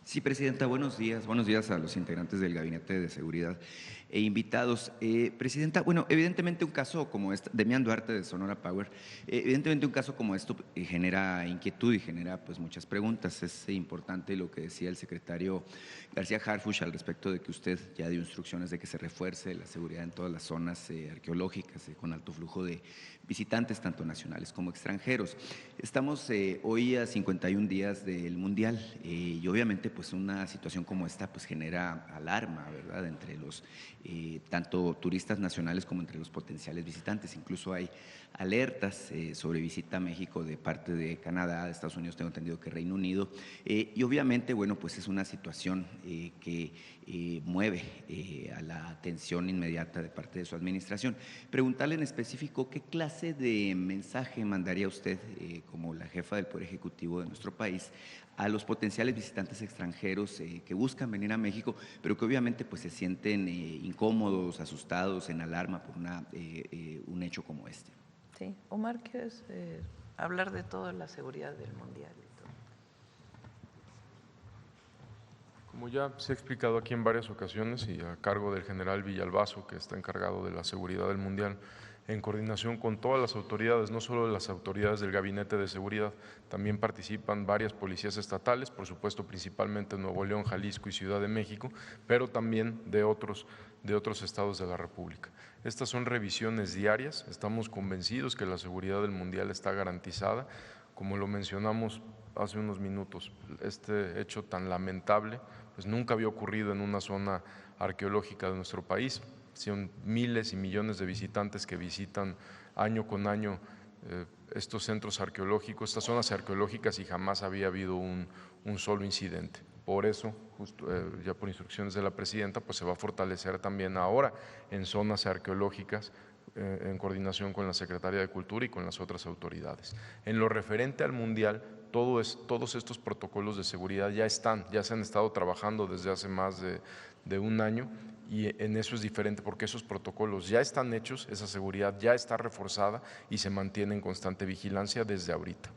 Sí, Presidenta, buenos días. Buenos días a los integrantes del Gabinete de Seguridad e invitados. Presidenta, bueno, evidentemente un caso como este, Demian Duarte de Sonora Power, evidentemente un caso como esto genera inquietud y genera pues muchas preguntas. Es importante lo que decía el secretario García Harfuch al respecto de que usted ya dio instrucciones de que se refuerce la seguridad en todas las zonas arqueológicas con alto flujo de visitantes, tanto nacionales como extranjeros. Estamos hoy a 51 días del Mundial y obviamente pues una situación como esta pues genera alarma, ¿verdad?, entre los tanto turistas nacionales como entre los potenciales visitantes. Incluso hay alertas sobre visita a México de parte de Canadá, de Estados Unidos, tengo entendido que Reino Unido, y obviamente, bueno, pues es una situación que mueve a la atención inmediata de parte de su administración. Preguntarle en específico qué clase de mensaje mandaría usted como la jefa del Poder Ejecutivo de nuestro país a los potenciales visitantes extranjeros que buscan venir a México, pero que obviamente pues se sienten incómodos, asustados, en alarma por un hecho como este. Sí, Omar, ¿quieres hablar de toda la seguridad del Mundial y todo? Como ya se ha explicado aquí en varias ocasiones y a cargo del general Villalbazo, que está encargado de la seguridad del Mundial, en coordinación con todas las autoridades, no solo las autoridades del Gabinete de Seguridad, también participan varias policías estatales, por supuesto principalmente Nuevo León, Jalisco y Ciudad de México, pero también de otros estados de la República. Estas son revisiones diarias, estamos convencidos que la seguridad del Mundial está garantizada. Como lo mencionamos hace unos minutos, este hecho tan lamentable pues nunca había ocurrido en una zona arqueológica de nuestro país. Son miles y millones de visitantes que visitan año con año estos centros arqueológicos, estas zonas arqueológicas, y jamás había habido un solo incidente. Por eso, justo, ya por instrucciones de la presidenta, pues se va a fortalecer también ahora en zonas arqueológicas en coordinación con la Secretaría de Cultura y con las otras autoridades. En lo referente al Mundial, todos estos protocolos de seguridad ya se han estado trabajando desde hace más de un año, y en eso es diferente porque esos protocolos ya están hechos, esa seguridad ya está reforzada y se mantiene en constante vigilancia desde ahorita.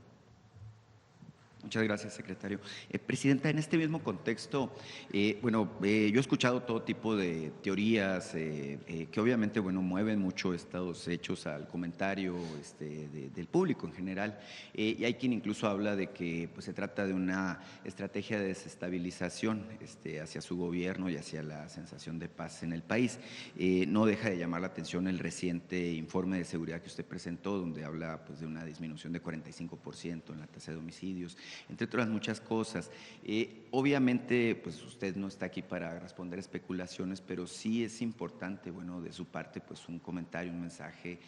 Muchas gracias, secretario. Presidenta, en este mismo contexto, yo he escuchado todo tipo de teorías que obviamente, bueno, mueven mucho estos hechos al comentario del público en general. Y hay quien incluso habla de que pues, se trata de una estrategia de desestabilización hacia su gobierno y hacia la sensación de paz en el país. No deja de llamar la atención el reciente informe de seguridad que usted presentó, donde habla pues, de una disminución de 45% en la tasa de homicidios, entre otras muchas cosas. Obviamente, pues usted no está aquí para responder especulaciones, pero sí es importante, bueno, de su parte, pues un comentario, un mensaje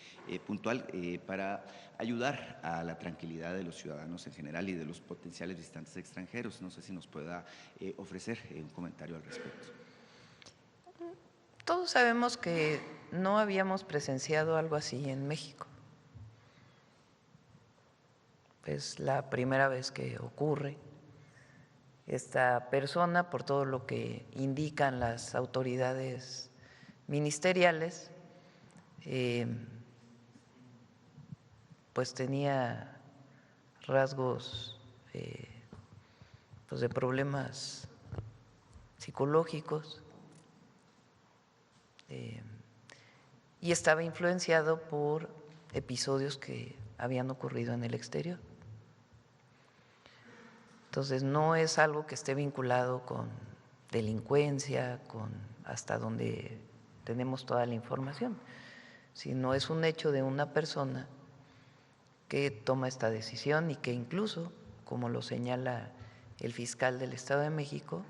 puntual para ayudar a la tranquilidad de los ciudadanos en general y de los potenciales visitantes extranjeros. No sé si nos pueda ofrecer un comentario al respecto. Todos sabemos que no habíamos presenciado algo así en México. Es la primera vez que ocurre. Esta persona, por todo lo que indican las autoridades ministeriales, pues tenía rasgos pues de problemas psicológicos y estaba influenciado por episodios que habían ocurrido en el exterior. Entonces, no es algo que esté vinculado con delincuencia, con hasta donde tenemos toda la información, sino es un hecho de una persona que toma esta decisión y que incluso, como lo señala el fiscal del Estado de México,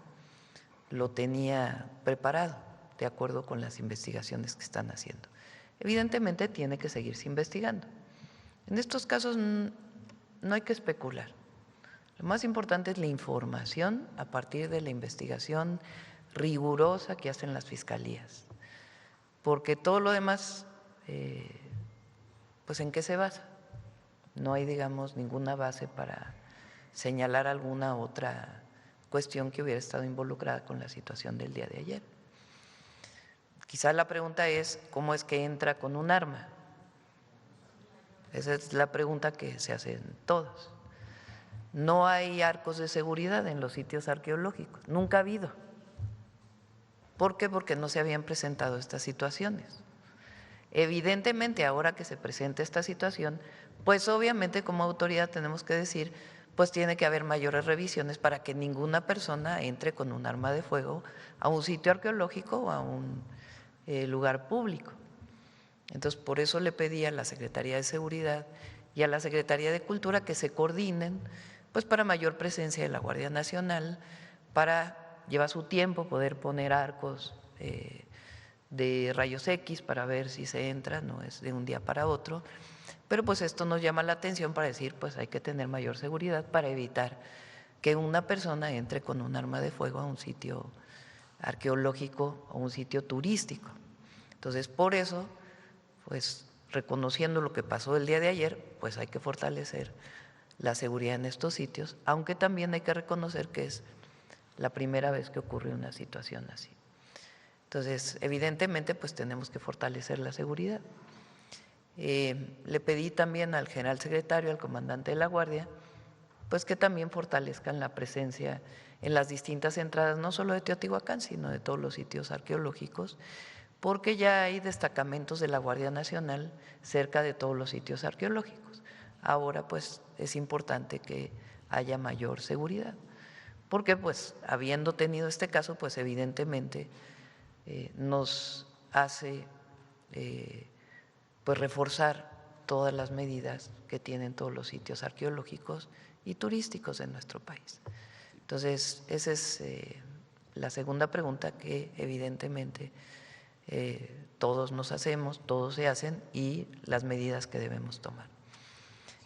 lo tenía preparado de acuerdo con las investigaciones que están haciendo. Evidentemente tiene que seguirse investigando. En estos casos no hay que especular. Lo más importante es la información a partir de la investigación rigurosa que hacen las fiscalías, porque todo lo demás, pues ¿en qué se basa? No hay, digamos, ninguna base para señalar alguna otra cuestión que hubiera estado involucrada con la situación del día de ayer. Quizá la pregunta es, ¿cómo es que entra con un arma? Esa es la pregunta que se hacen todos. No hay arcos de seguridad en los sitios arqueológicos, nunca ha habido. ¿Por qué? Porque no se habían presentado estas situaciones. Evidentemente, ahora que se presenta esta situación, pues obviamente como autoridad tenemos que decir, pues tiene que haber mayores revisiones para que ninguna persona entre con un arma de fuego a un sitio arqueológico o a un lugar público. Entonces, por eso le pedí a la Secretaría de Seguridad y a la Secretaría de Cultura que se coordinen, pues para mayor presencia de la Guardia Nacional, lleva su tiempo poder poner arcos de rayos X para ver si se entra, no es de un día para otro, pero pues esto nos llama la atención para decir, pues hay que tener mayor seguridad para evitar que una persona entre con un arma de fuego a un sitio arqueológico o un sitio turístico. Entonces, por eso, pues reconociendo lo que pasó el día de ayer, pues hay que fortalecer la seguridad en estos sitios, aunque también hay que reconocer que es la primera vez que ocurre una situación así. Entonces, evidentemente, pues tenemos que fortalecer la seguridad. Le pedí también al general secretario, al comandante de la Guardia, pues que también fortalezcan la presencia en las distintas entradas, no solo de Teotihuacán, sino de todos los sitios arqueológicos, porque ya hay destacamentos de la Guardia Nacional cerca de todos los sitios arqueológicos. Ahora, pues, es importante que haya mayor seguridad, porque, pues, habiendo tenido este caso, pues, evidentemente nos hace pues reforzar todas las medidas que tienen todos los sitios arqueológicos y turísticos en nuestro país. Entonces, esa es la segunda pregunta que evidentemente todos nos hacemos, todos se hacen y las medidas que debemos tomar.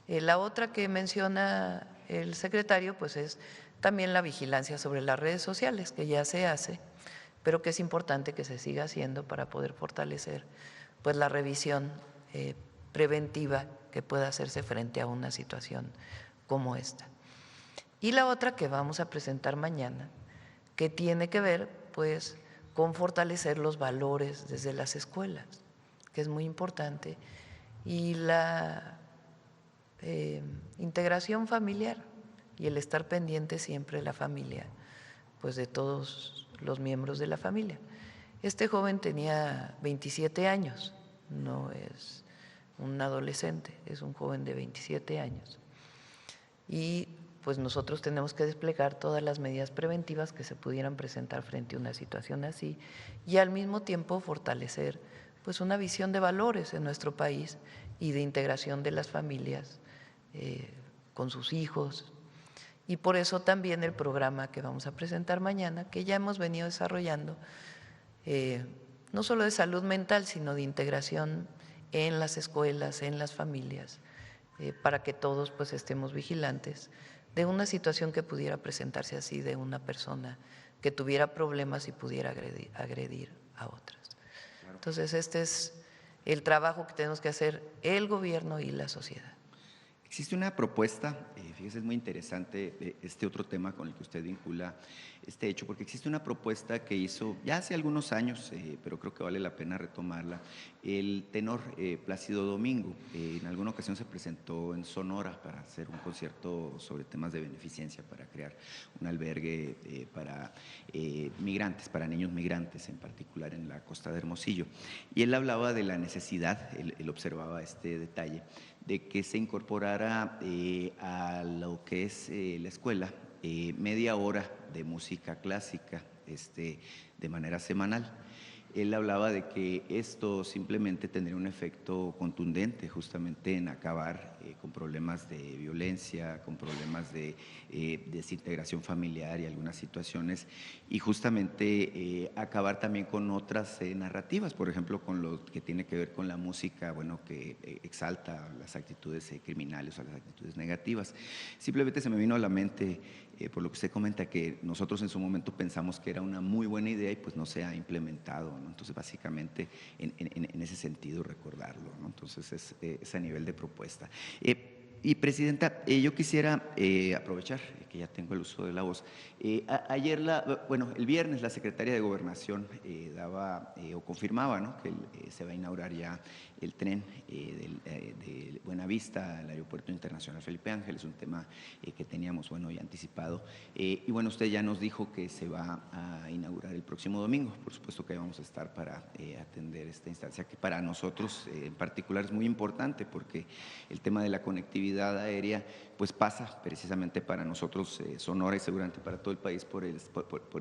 La otra que menciona el secretario, pues es también la vigilancia sobre las redes sociales, que ya se hace, pero que es importante que se siga haciendo para poder fortalecer pues la revisión preventiva que pueda hacerse frente a una situación como esta. Y la otra que vamos a presentar mañana, que tiene que ver pues con fortalecer los valores desde las escuelas, que es muy importante, y la integración familiar y el estar pendiente siempre de la familia, pues de todos los miembros de la familia. Este joven tenía 27 años, no es un adolescente, es un joven de 27 años. Y pues nosotros tenemos que desplegar todas las medidas preventivas que se pudieran presentar frente a una situación así y al mismo tiempo fortalecer pues una visión de valores en nuestro país y de integración de las familias con sus hijos. Y por eso también el programa que vamos a presentar mañana, que ya hemos venido desarrollando, no solo de salud mental, sino de integración en las escuelas, en las familias, para que todos pues estemos vigilantes de una situación que pudiera presentarse así, de una persona que tuviera problemas y pudiera agredir a otras. Entonces, este es el trabajo que tenemos que hacer el gobierno y la sociedad. Existe una propuesta, fíjese, es muy interesante este otro tema con el que usted vincula este hecho, porque existe una propuesta que hizo ya hace algunos años, pero creo que vale la pena retomarla, el tenor Plácido Domingo. En alguna ocasión se presentó en Sonora para hacer un concierto sobre temas de beneficencia, para crear un albergue para migrantes, para niños migrantes, en particular en la costa de Hermosillo. Y él hablaba de la necesidad, él observaba este detalle, de que se incorporara a lo que es la escuela media hora de música clásica de manera semanal. Él hablaba de que esto simplemente tendría un efecto contundente justamente en acabar con problemas de violencia, con problemas de desintegración familiar y algunas situaciones, y justamente acabar también con otras narrativas, por ejemplo, con lo que tiene que ver con la música, bueno, que exalta las actitudes criminales o las actitudes negativas. Simplemente se me vino a la mente, por lo que usted comenta, que nosotros en su momento pensamos que era una muy buena idea y pues no se ha implementado, ¿no? Entonces, básicamente, en ese sentido, recordarlo, ¿no? Entonces, es a nivel de propuesta. Y Presidenta, yo quisiera aprovechar que ya tengo el uso de la voz. Ayer, el viernes, la Secretaria de Gobernación daba o confirmaba, ¿no?, que se va a inaugurar ya el tren de Buenavista al Aeropuerto Internacional Felipe Ángeles, un tema que teníamos, ya anticipado. Y usted ya nos dijo que se va a inaugurar el próximo domingo. Por supuesto que vamos a estar para atender esta instancia, que para nosotros en particular es muy importante, porque el tema de la conectividad aérea pues pasa precisamente para nosotros, Sonora, y seguramente para todo el país, por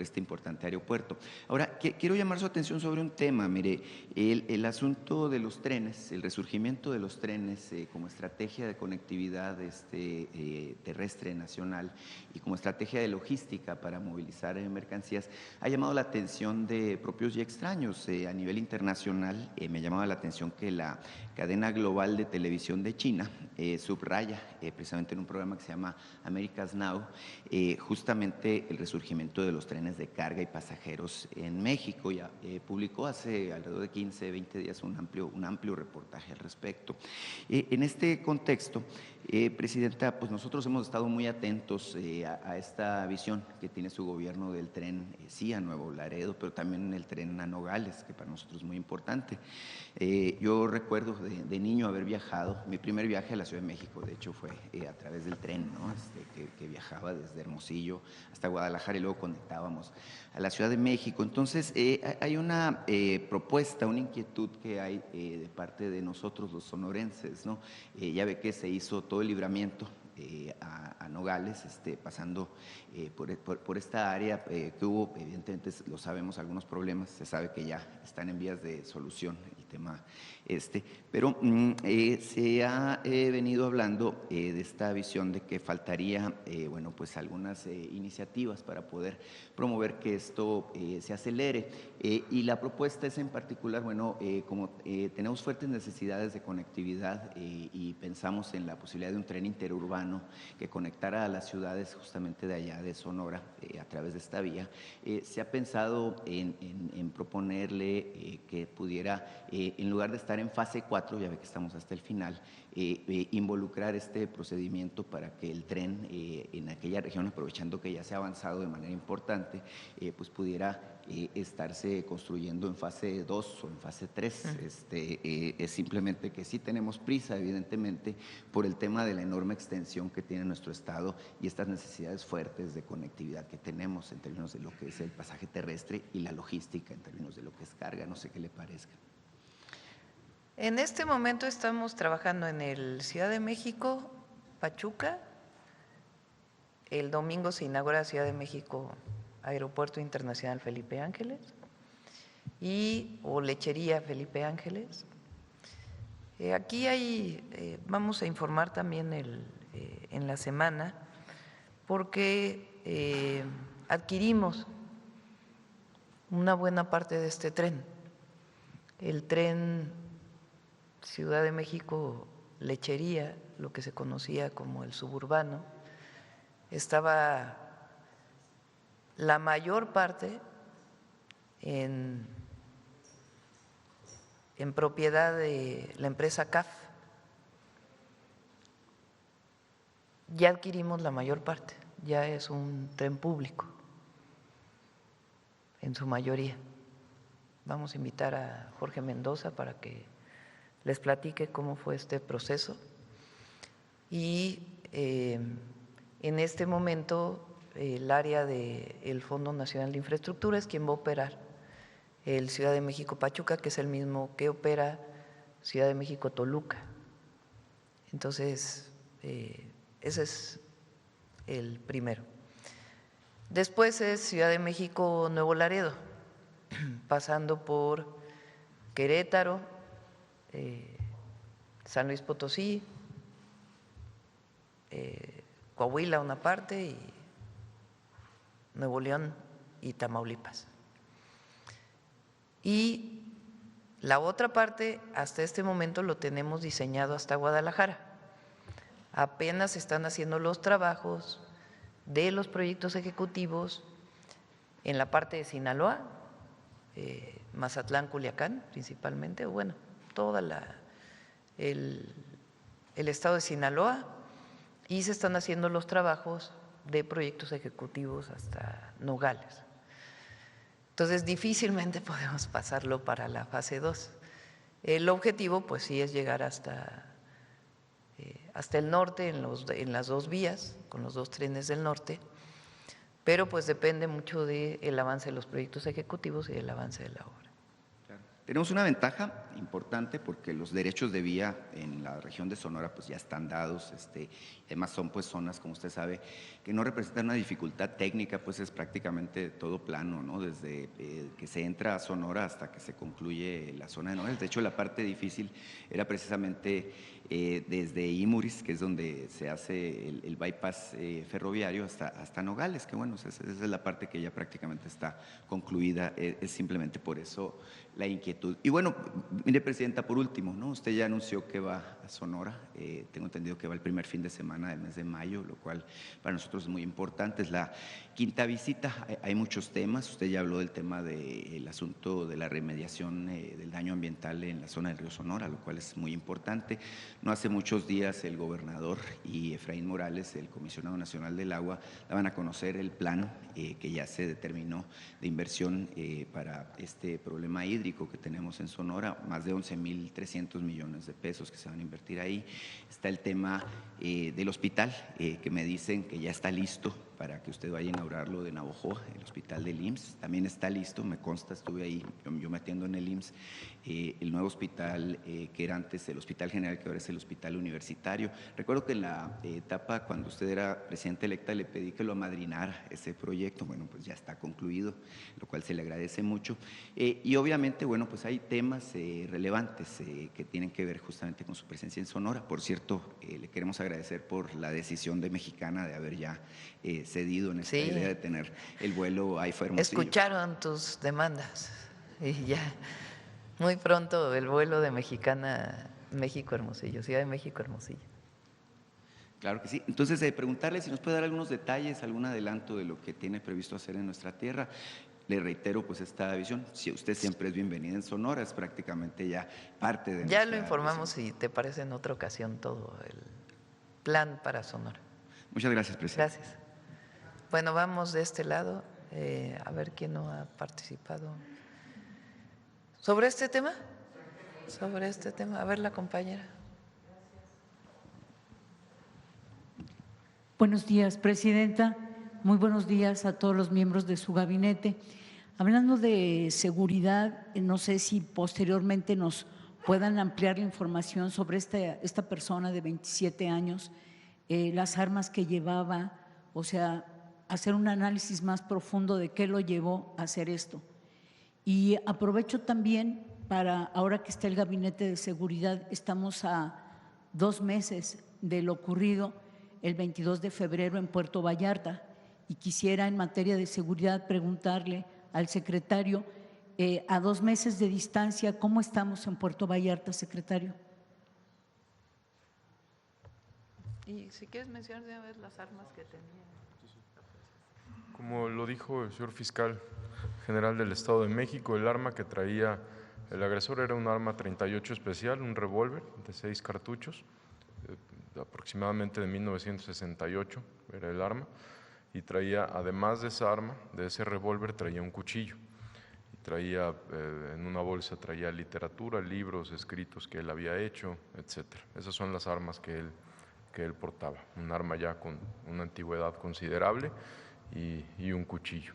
este importante aeropuerto. Ahora, quiero llamar su atención sobre un tema. Mire, el asunto de los trenes, el resurgimiento de los trenes como estrategia de conectividad terrestre nacional y como estrategia de logística para movilizar mercancías, ha llamado la atención de propios y extraños. A nivel internacional, me llamaba la atención que la cadena global de televisión de China subraya precisamente en un programa que se llama America's Now, justamente el resurgimiento de los trenes de carga y pasajeros en México. Ya publicó hace alrededor de 15, 20 días un amplio reportaje al respecto. En este contexto, Presidenta, pues nosotros hemos estado muy atentos a esta visión que tiene su gobierno del tren, sí, a Nuevo Laredo, pero también el tren a Nogales, que para nosotros es muy importante. Yo recuerdo de niño haber viajado, mi primer viaje a la Ciudad de México, de hecho, fue a través del tren, ¿no?, que viajaba desde Hermosillo hasta Guadalajara y luego conectábamos a la Ciudad de México. Entonces, hay una propuesta, una inquietud que hay de parte de nosotros los sonorenses, ¿no? Ya ve que se hizo todo el libramiento a Nogales, pasando por esta área que hubo, evidentemente lo sabemos, algunos problemas. Se sabe que ya están en vías de solución el tema pero se ha venido hablando de esta visión de que faltaría, pues algunas iniciativas para poder promover que esto se acelere. Y la propuesta es en particular, como tenemos fuertes necesidades de conectividad y pensamos en la posibilidad de un tren interurbano que conectara a las ciudades justamente de allá de Sonora a través de esta vía, se ha pensado en proponerle que pudiera, en lugar de estar en fase 4, ya ve que estamos hasta el final, involucrar este procedimiento para que el tren en aquella región, aprovechando que ya se ha avanzado de manera importante, pues pudiera estarse construyendo en fase 2 o en fase 3. Es simplemente que sí tenemos prisa, evidentemente, por el tema de la enorme extensión que tiene nuestro estado y estas necesidades fuertes de conectividad que tenemos en términos de lo que es el pasaje terrestre y la logística en términos de lo que es carga. No sé qué le parezca. En este momento estamos trabajando en el Ciudad de México, Pachuca. El domingo se inaugura Ciudad de México Aeropuerto Internacional Felipe Ángeles o Lechería Felipe Ángeles. Aquí vamos a informar también en la semana, porque adquirimos una buena parte de este tren. El tren Ciudad de México Lechería, lo que se conocía como el suburbano, estaba la mayor parte en propiedad de la empresa CAF. Ya adquirimos la mayor parte, ya es un tren público en su mayoría. Vamos a invitar a Jorge Mendoza para que les platique cómo fue este proceso. Y en este momento el área del Fondo Nacional de Infraestructura es quien va a operar el Ciudad de México Pachuca, que es el mismo que opera Ciudad de México Toluca. Entonces, ese es el primero. Después es Ciudad de México Nuevo Laredo, pasando por Querétaro, San Luis Potosí, Coahuila una parte, y Nuevo León y Tamaulipas. Y la otra parte, hasta este momento lo tenemos diseñado hasta Guadalajara. Apenas se están haciendo los trabajos de los proyectos ejecutivos en la parte de Sinaloa, Mazatlán, Culiacán principalmente, todo el estado de Sinaloa, y se están haciendo los trabajos de proyectos ejecutivos hasta Nogales. Entonces, difícilmente podemos pasarlo para la fase 2. El objetivo, pues sí, es llegar hasta el norte en las dos vías, con los dos trenes del norte, pero pues depende mucho del avance de los proyectos ejecutivos y del avance de la obra. Tenemos una ventaja importante porque los derechos de vía en la región de Sonora pues ya están dados, además son pues zonas, como usted sabe, que no representan una dificultad técnica, pues es prácticamente todo plano, ¿no? Desde que se entra a Sonora hasta que se concluye la zona de Nogales. De hecho, la parte difícil era precisamente desde Imuris, que es donde se hace el bypass ferroviario, hasta Nogales, que bueno, esa es la parte que ya prácticamente está concluida, es simplemente por eso la inquietud. Y bueno, mire, Presidenta, por último, ¿no? Usted ya anunció que va a Sonora, tengo entendido que va el primer fin de semana del mes de mayo, lo cual para nosotros es muy importante, es la quinta visita, hay muchos temas, usted ya habló del tema del asunto de la remediación del daño ambiental en la zona del río Sonora, lo cual es muy importante. No hace muchos días el gobernador y Efraín Morales, el comisionado nacional del agua, daban a conocer el plan que ya se determinó de inversión para este problema hídrico que tenemos en Sonora, más de 11.300 millones de pesos que se van a invertir ahí. Está el tema del hospital, que me dicen que ya está listo para que usted vaya a inaugurarlo de Navojoa, el hospital del IMSS. También está listo, me consta, estuve ahí, yo me atiendo en el IMSS, el nuevo hospital que era antes el Hospital General, que ahora es el Hospital Universitario. Recuerdo que en la etapa cuando usted era presidenta electa le pedí que lo amadrinara ese proyecto, bueno, pues ya está concluido, lo cual se le agradece mucho. Y obviamente, bueno, pues hay temas relevantes que tienen que ver justamente con su presencia en Sonora. Por cierto, le queremos agradecer por la decisión de Mexicana de haber ya cedido en esta idea de tener el vuelo AIFA Hermosillo. Escucharon tus demandas y ya muy pronto el vuelo de Mexicana México Hermosillo, Ciudad de México Hermosillo. Claro que sí. Entonces, preguntarle si nos puede dar algunos detalles, algún adelanto de lo que tiene previsto hacer en nuestra tierra. Le reitero pues esta visión, si usted siempre es bienvenida en Sonora, es prácticamente ya parte de Ya lo informamos si te parece en otra ocasión todo el plan para Sonora. Muchas gracias, Presidenta. Gracias. Bueno, vamos de este lado, a ver quién no ha participado. ¿Sobre este tema? Sobre este tema. A ver, la compañera. Buenos días, Presidenta. Muy buenos días a todos los miembros de su gabinete. Hablando de seguridad, no sé si posteriormente nos puedan ampliar la información sobre esta persona de 27 años, las armas que llevaba, o sea, hacer un análisis más profundo de qué lo llevó a hacer esto. Y aprovecho también para, ahora que está el Gabinete de Seguridad, estamos a 2 meses de lo ocurrido el 22 de febrero en Puerto Vallarta, y quisiera en materia de seguridad preguntarle al secretario, a 2 meses de distancia, ¿cómo estamos en Puerto Vallarta, secretario? Y si quieres mencionar de una vez las armas que tenía. Como lo dijo el señor fiscal general del Estado de México, el arma que traía el agresor era un arma 38 especial, un revólver de 6 cartuchos, aproximadamente de 1968 era el arma, y traía, además de esa arma, de ese revólver, traía un cuchillo. Y traía, en una bolsa traía literatura, libros, escritos que él había hecho, etcétera. Esas son las armas que él portaba, un arma ya con una antigüedad considerable y un cuchillo.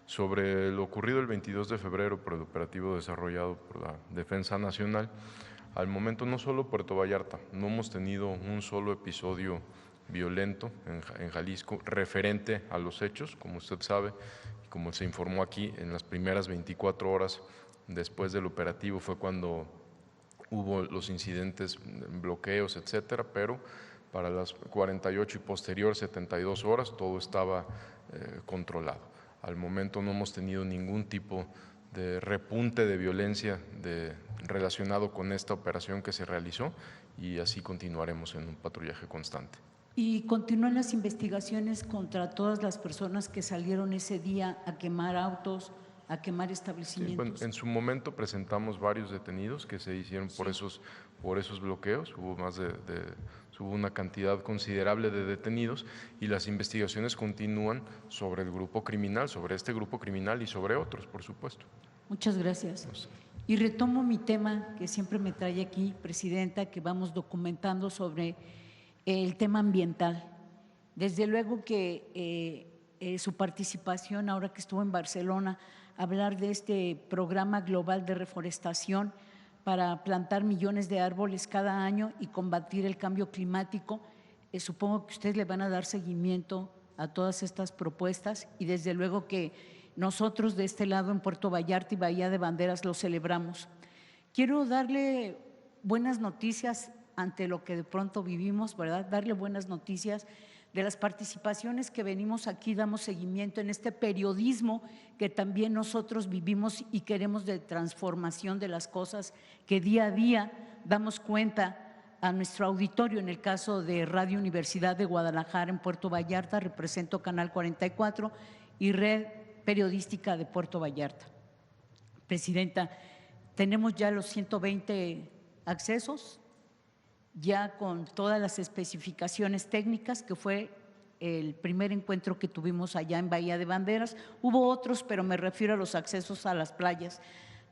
Sobre lo ocurrido el 22 de febrero por el operativo desarrollado por la Defensa Nacional, al momento no solo Puerto Vallarta, no hemos tenido un solo episodio violento en Jalisco referente a los hechos, como usted sabe, como se informó aquí, en las primeras 24 horas después del operativo fue cuando hubo los incidentes, bloqueos, etcétera, pero para las 48 y posterior 72 horas todo estaba controlado. Al momento no hemos tenido ningún tipo de repunte de violencia relacionado con esta operación que se realizó, y así continuaremos en un patrullaje constante. ¿Y continúan las investigaciones contra todas las personas que salieron ese día a quemar autos, a quemar establecimientos? Sí, bueno, en su momento presentamos varios detenidos que se hicieron por esos bloqueos, hubo más de hubo una cantidad considerable de detenidos y las investigaciones continúan sobre el grupo criminal, sobre este grupo criminal y sobre otros, por supuesto. Muchas gracias. Y retomo mi tema que siempre me trae aquí, Presidenta, que vamos documentando sobre el tema ambiental. Desde luego que su participación, ahora que estuvo en Barcelona, hablar de este programa global de reforestación para plantar millones de árboles cada año y combatir el cambio climático, supongo que ustedes le van a dar seguimiento a todas estas propuestas y desde luego que nosotros de este lado en Puerto Vallarta y Bahía de Banderas lo celebramos. Quiero darle buenas noticias ante lo que de pronto vivimos, ¿verdad? Darle buenas noticias de las participaciones que venimos aquí, damos seguimiento en este periodismo que también nosotros vivimos y queremos de transformación de las cosas, que día a día damos cuenta a nuestro auditorio. En el caso de Radio Universidad de Guadalajara en Puerto Vallarta, represento Canal 44 y Red Periodística de Puerto Vallarta. Presidenta, tenemos ya los 120 accesos, ya con todas las especificaciones técnicas, que fue el primer encuentro que tuvimos allá en Bahía de Banderas. Hubo otros, pero me refiero a los accesos a las playas.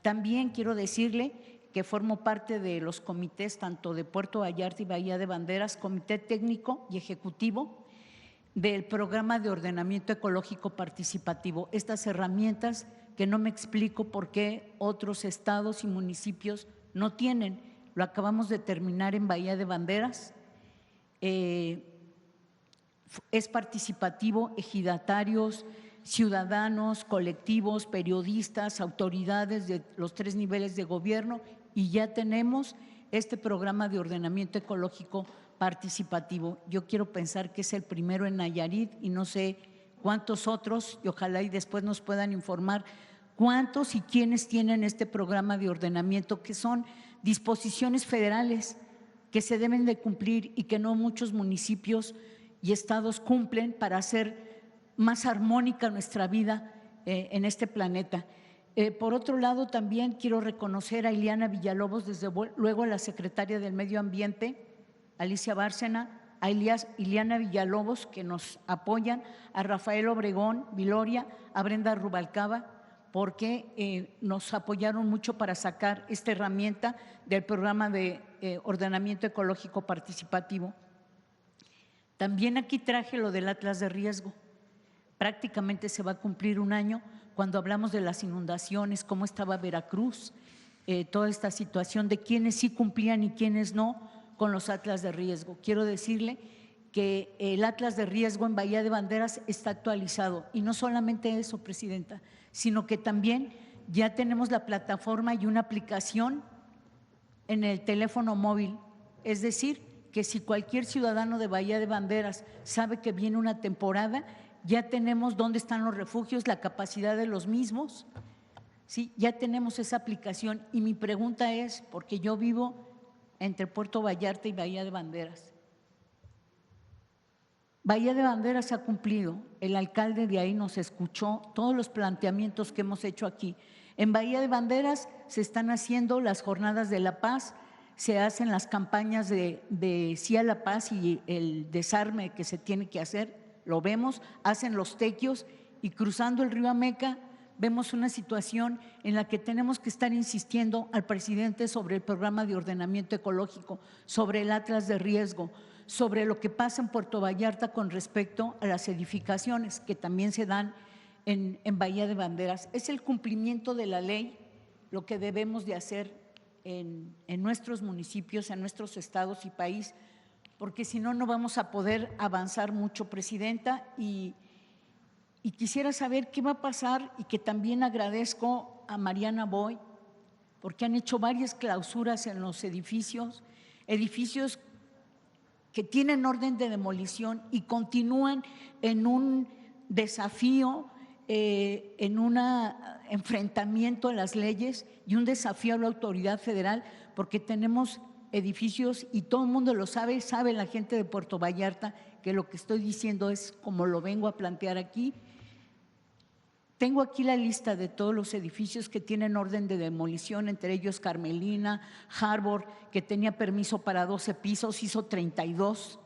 También quiero decirle que formo parte de los comités tanto de Puerto Vallarta y Bahía de Banderas, comité técnico y ejecutivo del programa de ordenamiento ecológico participativo. Estas herramientas que no me explico por qué otros estados y municipios no tienen. Lo acabamos de terminar en Bahía de Banderas. Es participativo, ejidatarios, ciudadanos, colectivos, periodistas, autoridades de los 3 niveles de gobierno y ya tenemos este programa de ordenamiento ecológico participativo. Yo quiero pensar que es el primero en Nayarit y no sé cuántos otros, y ojalá y después nos puedan informar cuántos y quiénes tienen este programa de ordenamiento, que son disposiciones federales que se deben de cumplir y que no muchos municipios y estados cumplen para hacer más armónica nuestra vida en este planeta. Por otro lado, también quiero reconocer a Ileana Villalobos, desde luego a la secretaria del Medio Ambiente, Alicia Bárcena, a Ileana Villalobos, que nos apoyan, a Rafael Obregón, Viloria, a Brenda Rubalcaba, porque nos apoyaron mucho para sacar esta herramienta del programa de ordenamiento ecológico participativo. También aquí traje lo del Atlas de riesgo. Prácticamente se va a cumplir un año cuando hablamos de las inundaciones, cómo estaba Veracruz, toda esta situación de quiénes sí cumplían y quiénes no con los atlas de riesgo. Quiero decirle que el atlas de riesgo en Bahía de Banderas está actualizado y no solamente eso, Presidenta, sino que también ya tenemos la plataforma y una aplicación en el teléfono móvil, es decir, que si cualquier ciudadano de Bahía de Banderas sabe que viene una temporada, ya tenemos dónde están los refugios, la capacidad de los mismos, ¿sí? Ya tenemos esa aplicación y mi pregunta es, porque yo vivo entre Puerto Vallarta y Bahía de Banderas. Bahía de Banderas ha cumplido, el alcalde de ahí nos escuchó todos los planteamientos que hemos hecho aquí. En Bahía de Banderas se están haciendo las jornadas de la paz, se hacen las campañas de sí a la paz y el desarme que se tiene que hacer, lo vemos, hacen los tequios y cruzando el río Ameca vemos una situación en la que tenemos que estar insistiendo al presidente sobre el programa de ordenamiento ecológico, sobre el atlas de riesgo, sobre lo que pasa en Puerto Vallarta con respecto a las edificaciones que también se dan en Bahía de Banderas. Es el cumplimiento de la ley lo que debemos de hacer en nuestros municipios, en nuestros estados y país, porque si no, no vamos a poder avanzar mucho, Presidenta, y quisiera saber qué va a pasar y que también agradezco a Mariana Boy, porque han hecho varias clausuras en los edificios que tienen orden de demolición y continúan en un desafío, en un enfrentamiento a las leyes y un desafío a la autoridad federal, porque tenemos edificios y todo el mundo lo sabe, sabe la gente de Puerto Vallarta que lo que estoy diciendo es como lo vengo a plantear aquí, Tengo aquí la lista de todos los edificios que tienen orden de demolición, entre ellos Carmelina, Harbor, que tenía permiso para 12 pisos, hizo 32,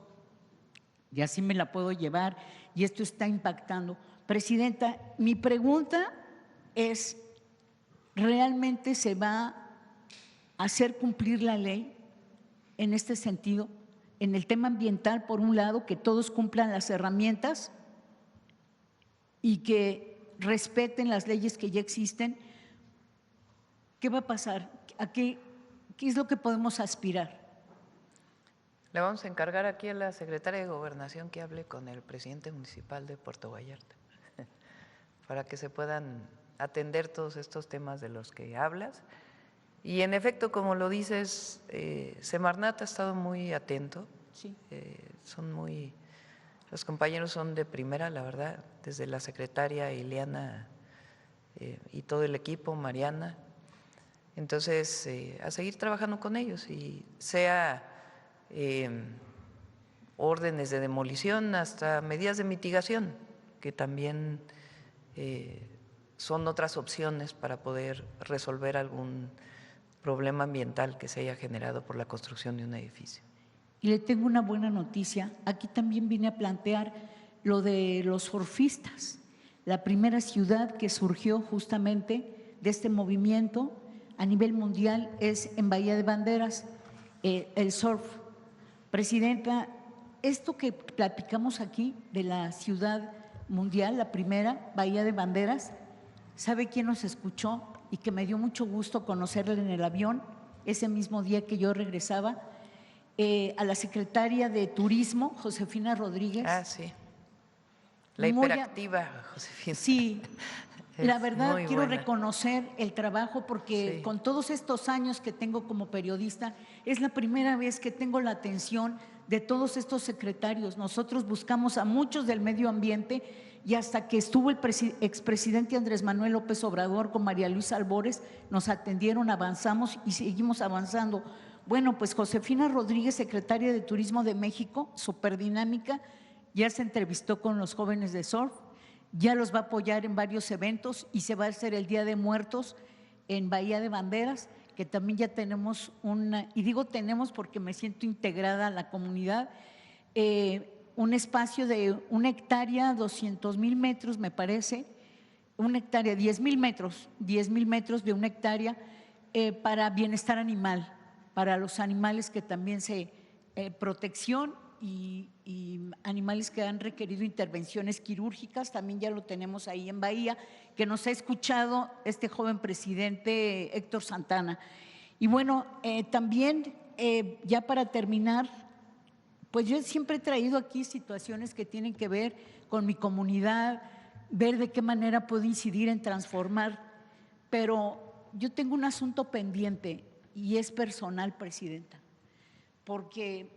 y así me la puedo llevar, y esto está impactando. Presidenta, mi pregunta es, ¿realmente se va a hacer cumplir la ley en este sentido? En el tema ambiental, por un lado, que todos cumplan las herramientas y que respeten las leyes que ya existen. ¿Qué va a pasar? ¿Qué es lo que podemos aspirar? Le vamos a encargar aquí a la secretaria de Gobernación que hable con el presidente municipal de Puerto Vallarta para que se puedan atender todos estos temas de los que hablas. Y en efecto, como lo dices, Semarnat ha estado muy atento. Sí. Los compañeros son de primera, la verdad, desde la secretaria Ileana y todo el equipo, Mariana. Entonces, a seguir trabajando con ellos, y sea órdenes de demolición hasta medidas de mitigación, que también son otras opciones para poder resolver algún problema ambiental que se haya generado por la construcción de un edificio. Y le tengo una buena noticia. Aquí también vine a plantear lo de los surfistas, la primera ciudad que surgió justamente de este movimiento a nivel mundial es en Bahía de Banderas, el surf. Presidenta, esto que platicamos aquí de la ciudad mundial, la primera, Bahía de Banderas, ¿sabe quién nos escuchó? Y que me dio mucho gusto conocerle en el avión ese mismo día que yo regresaba. A la secretaria de Turismo, Josefina Rodríguez. Ah, sí. La hiperactiva, Josefina. Sí, la verdad quiero buena. Reconocer el trabajo porque Sí. con todos estos años que tengo como periodista, es la primera vez que tengo la atención de todos estos secretarios. Nosotros buscamos a muchos del medio ambiente y hasta que estuvo el expresidente Andrés Manuel López Obrador con María Luisa Albores, nos atendieron, avanzamos y seguimos avanzando. Bueno, pues Josefina Rodríguez, secretaria de Turismo de México, súper dinámica, ya se entrevistó con los jóvenes de surf, ya los va a apoyar en varios eventos y se va a hacer el Día de Muertos en Bahía de Banderas, que también ya tenemos y digo tenemos porque me siento integrada a la comunidad, un espacio de 1 hectárea, 200,000 metros me parece, 1 hectárea, 10,000 metros de 1 hectárea para bienestar animal, para los animales que también protección y animales que han requerido intervenciones quirúrgicas, también ya lo tenemos ahí en Bahía, que nos ha escuchado este joven presidente Héctor Santana. Y bueno, también ya para terminar, pues yo siempre he traído aquí situaciones que tienen que ver con mi comunidad, ver de qué manera puedo incidir en transformar, pero yo tengo un asunto pendiente y es personal, presidenta, porque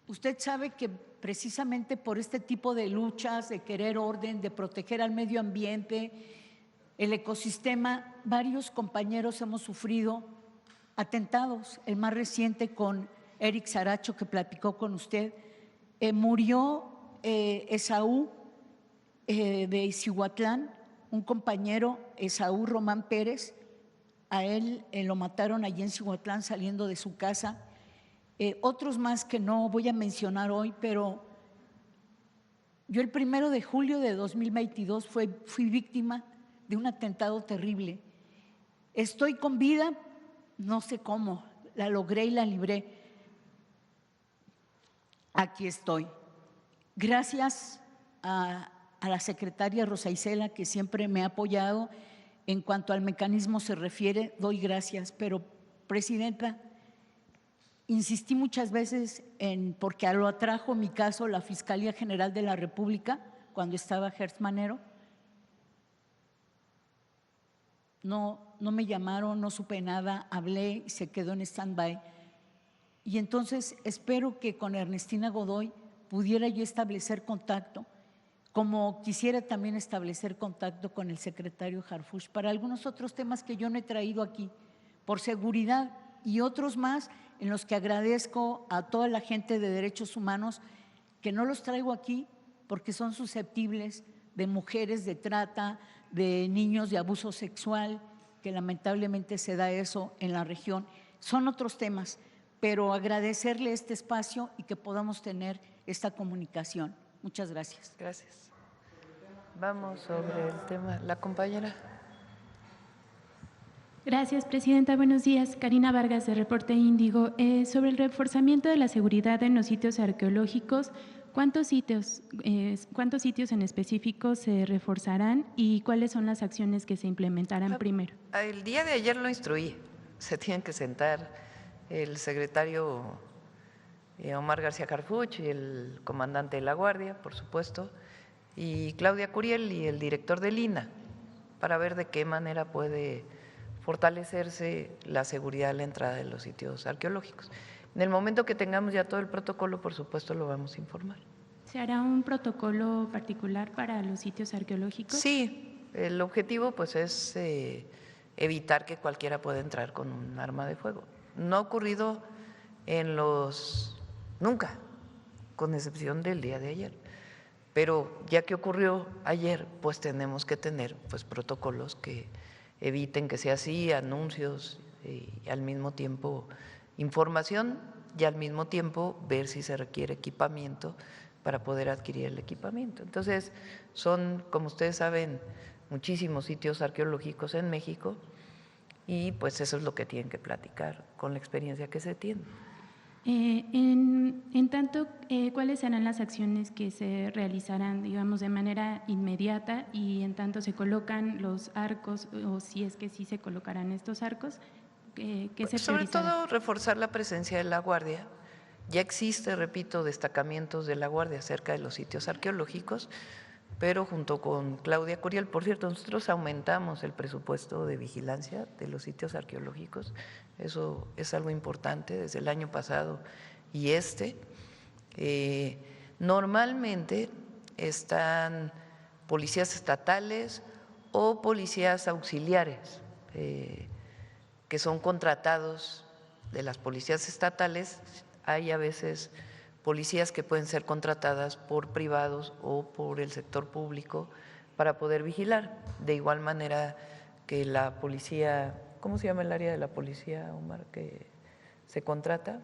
usted sabe que precisamente por este tipo de luchas, de querer orden, de proteger al medio ambiente, el ecosistema, varios compañeros hemos sufrido atentados, el más reciente con Eric Saracho, que platicó con usted. Murió Esaú de Izhuatlán, un compañero, Esaú Román Pérez, a él lo mataron allí en Izhuatlán saliendo de su casa. Otros más que no voy a mencionar hoy, pero yo el 1 de julio de 2022 fui víctima de un atentado terrible. Estoy con vida, no sé cómo, la logré y la libré. Aquí estoy. Gracias a la secretaria Rosa Isela, que siempre me ha apoyado. En cuanto al mecanismo se refiere, doy gracias, pero presidenta, insistí muchas veces porque lo atrajo mi caso la Fiscalía General de la República cuando estaba Gertz Manero. No me llamaron, no supe nada, hablé y se quedó en stand-by. Y entonces espero que con Ernestina Godoy pudiera yo establecer contacto, como quisiera también establecer contacto con el secretario Harfuch para algunos otros temas que yo no he traído aquí, por seguridad y otros más en los que agradezco a toda la gente de derechos humanos que no los traigo aquí porque son susceptibles de mujeres, de trata, de niños, de abuso sexual, que lamentablemente se da eso en la región. Son otros temas, pero agradecerle este espacio y que podamos tener esta comunicación. Muchas gracias. Gracias. Vamos sobre el tema. La compañera. Gracias, presidenta. Buenos días. Karina Vargas, de Reporte Índigo. Sobre el reforzamiento de la seguridad en los sitios arqueológicos, ¿cuántos sitios en específico se reforzarán y cuáles son las acciones que se implementarán primero? El día de ayer lo instruí. Se tienen que sentar el secretario Omar García Harfuch y el comandante de la Guardia, por supuesto, y Claudia Curiel y el director del INAH, para ver de qué manera puede fortalecerse la seguridad a la entrada de los sitios arqueológicos. En el momento que tengamos ya todo el protocolo, por supuesto, lo vamos a informar. ¿Se hará un protocolo particular para los sitios arqueológicos? Sí, el objetivo pues es evitar que cualquiera pueda entrar con un arma de fuego. No ha ocurrido nunca, con excepción del día de ayer. Pero ya que ocurrió ayer, pues tenemos que tener pues protocolos que eviten que sea así, anuncios y al mismo tiempo información y al mismo tiempo ver si se requiere equipamiento para poder adquirir el equipamiento. Entonces, son, como ustedes saben, muchísimos sitios arqueológicos en México y pues eso es lo que tienen que platicar con la experiencia que se tiene. En tanto, ¿cuáles serán las acciones que se realizarán, digamos, de manera inmediata y en tanto se colocan los arcos o si es que sí se colocarán estos arcos? ¿Qué se Sobre priorizará? todo reforzar la presencia de la Guardia. Ya existe, repito, destacamentos de la Guardia cerca de los sitios arqueológicos, pero junto con Claudia Curiel, por cierto, nosotros aumentamos el presupuesto de vigilancia de los sitios arqueológicos, eso es algo importante desde el año pasado y normalmente están policías estatales o policías auxiliares que son contratados de las policías estatales. Hay a veces policías que pueden ser contratadas por privados o por el sector público para poder vigilar. De igual manera que la policía, ¿cómo se llama el área de la policía, Omar, que se contrata?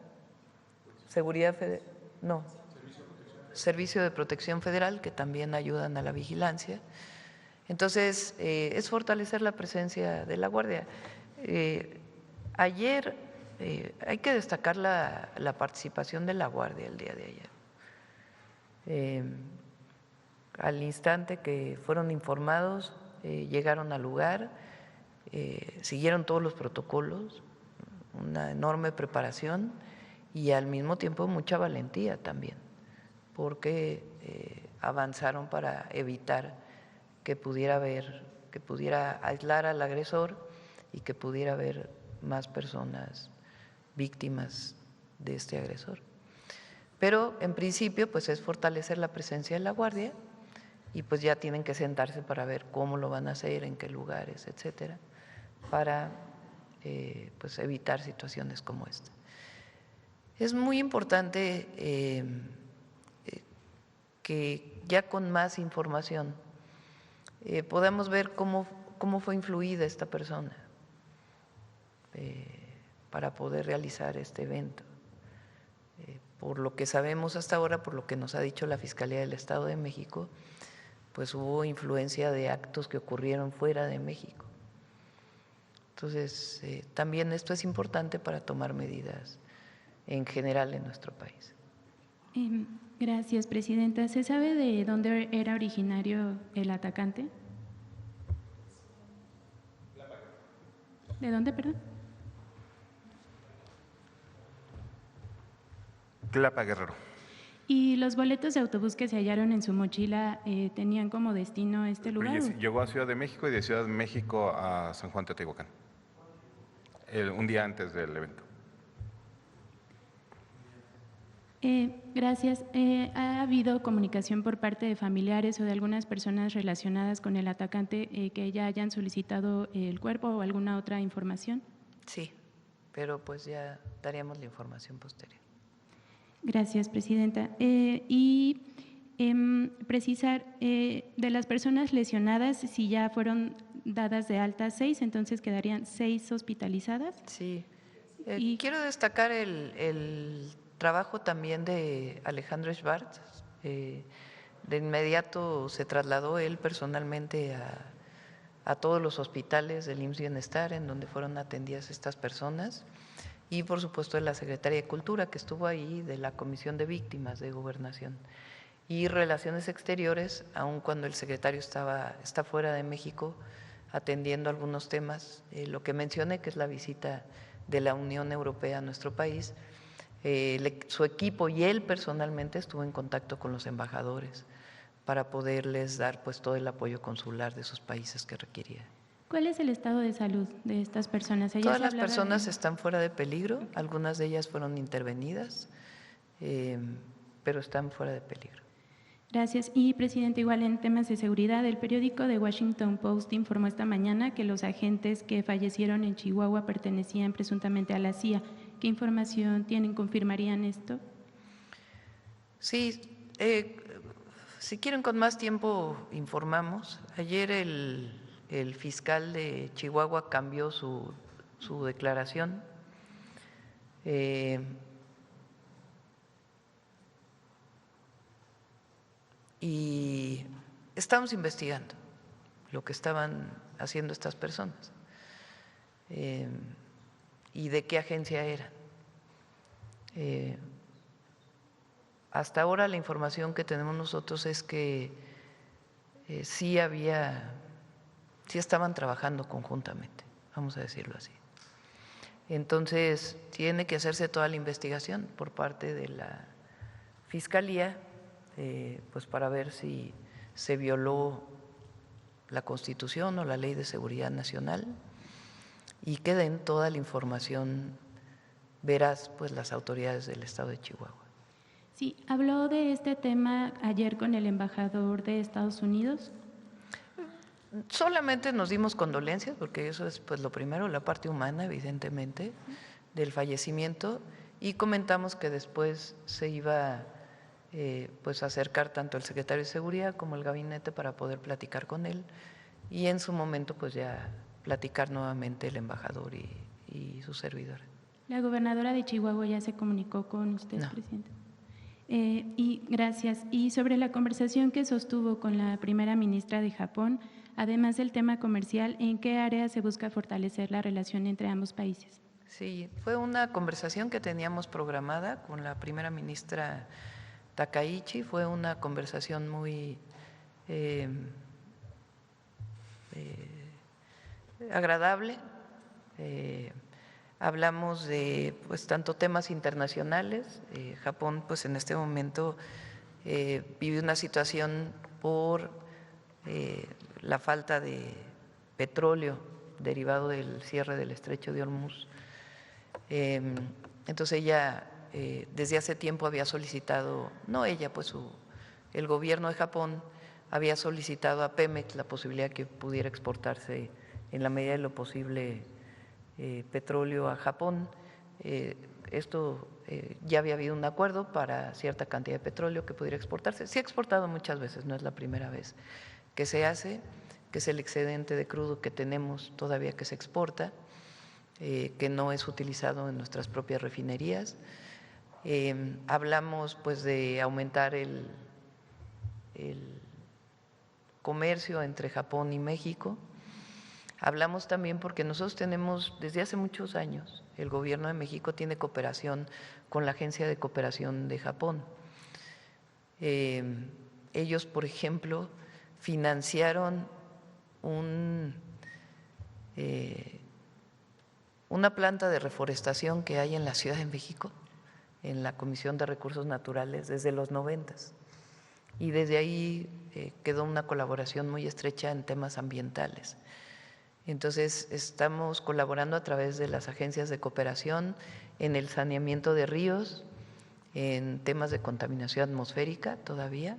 Seguridad Federal, no. Servicio de Protección Federal, que también ayudan a la vigilancia. Entonces, es fortalecer la presencia de la Guardia. Ayer hay que destacar la participación de la Guardia el día de ayer. Al instante que fueron informados, llegaron al lugar, siguieron todos los protocolos, una enorme preparación y al mismo tiempo mucha valentía también, porque avanzaron para evitar que pudiera aislar al agresor y que pudiera haber más personas víctimas de este agresor. Pero en principio pues es fortalecer la presencia de la Guardia y pues ya tienen que sentarse para ver cómo lo van a hacer, en qué lugares, etcétera, para pues evitar situaciones como esta. Es muy importante que ya con más información podamos ver cómo fue influida esta persona para poder realizar este evento. Por lo que sabemos hasta ahora, por lo que nos ha dicho la Fiscalía del Estado de México, pues hubo influencia de actos que ocurrieron fuera de México. Entonces, también esto es importante para tomar medidas en general en nuestro país. Gracias, presidenta. ¿Se sabe de dónde era originario el atacante? ¿De dónde, perdón? Tlapa, Guerrero. ¿Y los boletos de autobús que se hallaron en su mochila tenían como destino este lugar? Llegó a Ciudad de México y de Ciudad de México a San Juan Teotihuacán, un día antes del evento. Gracias. ¿Ha habido comunicación por parte de familiares o de algunas personas relacionadas con el atacante que ya hayan solicitado el cuerpo o alguna otra información? Sí, pero pues ya daríamos la información posterior. Gracias, presidenta. Y precisar de las personas lesionadas, si ya fueron dadas de alta 6, entonces quedarían 6 hospitalizadas. Sí. Y- Quiero destacar el trabajo también de Alejandro Schwartz. De inmediato se trasladó él personalmente a todos los hospitales del IMSS Bienestar en donde fueron atendidas estas personas, y por supuesto de la Secretaría de Cultura que estuvo ahí, de la Comisión de Víctimas de Gobernación y Relaciones Exteriores, aun cuando el secretario está fuera de México atendiendo algunos temas, lo que mencioné que es la visita de la Unión Europea a nuestro país. Su equipo y él personalmente estuvo en contacto con los embajadores para poderles dar pues todo el apoyo consular de sus países que requerían. ¿Cuál es el estado de salud de estas personas? Ayer Todas se las hablaba personas de- están fuera de peligro, algunas de ellas fueron intervenidas, pero están fuera de peligro. Gracias. Y, presidente, igual en temas de seguridad, el periódico The Washington Post informó esta mañana que los agentes que fallecieron en Chihuahua pertenecían presuntamente a la CIA. ¿Qué información tienen? ¿Confirmarían esto? Sí, si quieren con más tiempo informamos. Ayer el fiscal de Chihuahua cambió su declaración. Y estamos investigando lo que estaban haciendo estas personas y de qué agencia eran. Hasta ahora la información que tenemos nosotros es que sí estaban trabajando conjuntamente, vamos a decirlo así. Entonces tiene que hacerse toda la investigación por parte de la Fiscalía, pues para ver si se violó la Constitución o la Ley de Seguridad Nacional, y que den toda la información veraz pues las autoridades del Estado de Chihuahua. Sí, habló de este tema ayer con el embajador de Estados Unidos. Solamente nos dimos condolencias, porque eso es pues lo primero, la parte humana, evidentemente, del fallecimiento, y comentamos que después se iba pues a acercar tanto el secretario de Seguridad como el gabinete para poder platicar con él, y en su momento pues ya platicar nuevamente el embajador y su servidor. La gobernadora de Chihuahua ya se comunicó con usted, No. presidente. Y gracias. Y sobre la conversación que sostuvo con la primera ministra de Japón, además del tema comercial, ¿en qué área se busca fortalecer la relación entre ambos países? Sí, fue una conversación que teníamos programada con la primera ministra Takaichi, fue una conversación muy agradable. Hablamos de pues tanto temas internacionales. Japón pues en este momento vive una situación por la falta de petróleo derivado del cierre del estrecho de Hormuz. Entonces ella desde hace tiempo había solicitado, no ella, pues el gobierno de Japón había solicitado a Pemex la posibilidad que pudiera exportarse en la medida de lo posible petróleo a Japón. Esto ya había habido un acuerdo para cierta cantidad de petróleo que pudiera exportarse. Se ha exportado muchas veces, no es la primera vez que se hace, que es el excedente de crudo que tenemos todavía que se exporta, que no es utilizado en nuestras propias refinerías. Hablamos pues de aumentar el comercio entre Japón y México. Hablamos también porque nosotros tenemos desde hace muchos años, el gobierno de México tiene cooperación con la Agencia de Cooperación de Japón. Ellos, por ejemplo, financiaron una planta de reforestación que hay en la Ciudad de México, en la Comisión de Recursos Naturales, desde los 90s. Y desde ahí quedó una colaboración muy estrecha en temas ambientales. Entonces, estamos colaborando a través de las agencias de cooperación en el saneamiento de ríos, en temas de contaminación atmosférica todavía,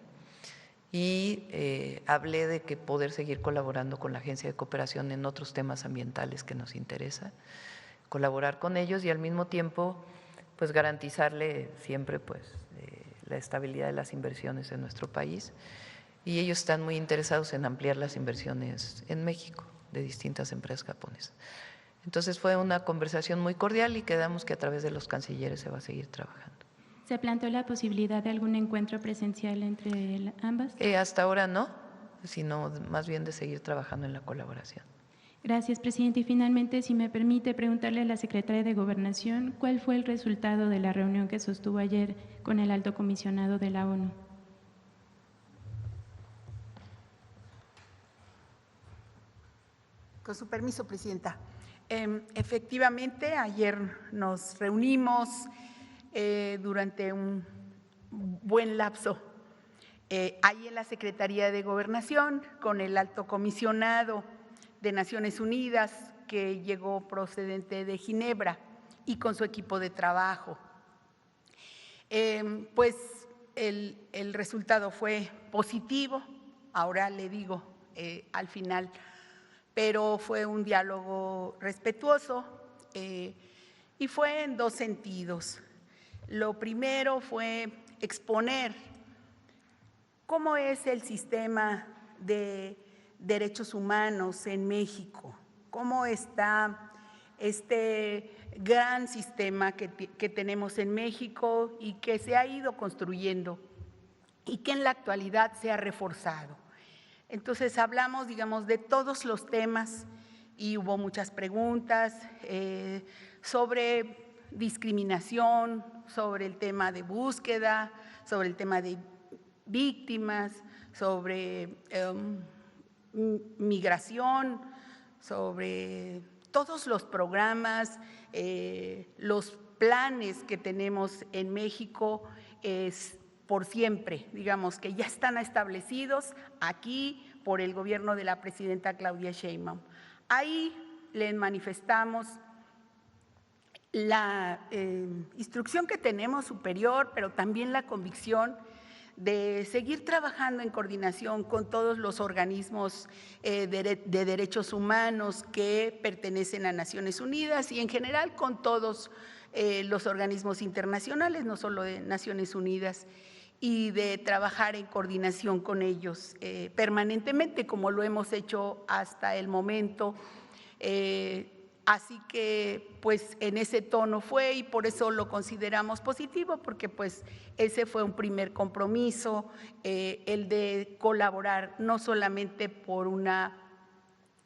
y hablé de que poder seguir colaborando con la agencia de cooperación en otros temas ambientales que nos interesa, colaborar con ellos y al mismo tiempo pues garantizarle siempre pues la estabilidad de las inversiones en nuestro país, y ellos están muy interesados en ampliar las inversiones en México de distintas empresas japonesas. Entonces fue una conversación muy cordial y quedamos que a través de los cancilleres se va a seguir trabajando. ¿Se planteó la posibilidad de algún encuentro presencial entre ambas? Hasta ahora no, sino más bien de seguir trabajando en la colaboración. Gracias, presidente. Y finalmente, si me permite preguntarle a la secretaria de Gobernación, ¿cuál fue el resultado de la reunión que sostuvo ayer con el alto comisionado de la ONU? Con su permiso, presidenta. Efectivamente, ayer nos reunimos durante un buen lapso ahí en la Secretaría de Gobernación con el alto comisionado de Naciones Unidas, que llegó procedente de Ginebra, y con su equipo de trabajo. Pues el resultado fue positivo, ahora le digo al final, pero fue un diálogo respetuoso y fue en dos sentidos. Lo primero fue exponer cómo es el sistema de derechos humanos en México, cómo está este gran sistema que tenemos en México y que se ha ido construyendo y que en la actualidad se ha reforzado. Entonces hablamos, digamos, de todos los temas y hubo muchas preguntas sobre discriminación, sobre el tema de búsqueda, sobre el tema de víctimas, sobre migración, sobre todos los programas, los planes que tenemos en México por siempre, digamos, que ya están establecidos aquí por el gobierno de la presidenta Claudia Sheinbaum. Ahí les manifestamos la instrucción que tenemos superior, pero también la convicción de seguir trabajando en coordinación con todos los organismos de derechos humanos que pertenecen a Naciones Unidas y en general con todos los organismos internacionales, no solo de Naciones Unidas, y de trabajar en coordinación con ellos permanentemente, como lo hemos hecho hasta el momento. Así que pues en ese tono fue y por eso lo consideramos positivo, porque pues ese fue un primer compromiso, el de colaborar no solamente por una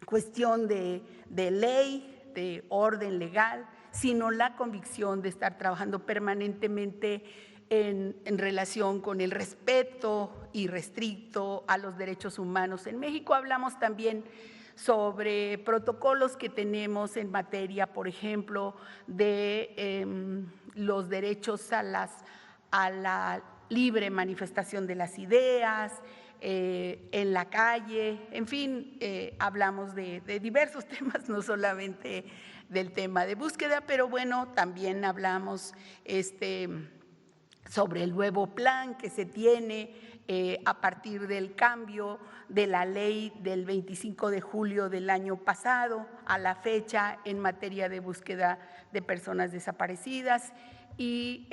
cuestión de ley, de orden legal, sino la convicción de estar trabajando permanentemente en relación con el respeto irrestricto a los derechos humanos en México. Hablamos también sobre protocolos que tenemos en materia, por ejemplo, de los derechos a la libre manifestación de las ideas, en la calle, en fin, hablamos de diversos temas, no solamente del tema de búsqueda, pero bueno, también hablamos sobre el nuevo plan que se tiene a partir del cambio de la ley del 25 de julio del año pasado a la fecha en materia de búsqueda de personas desaparecidas y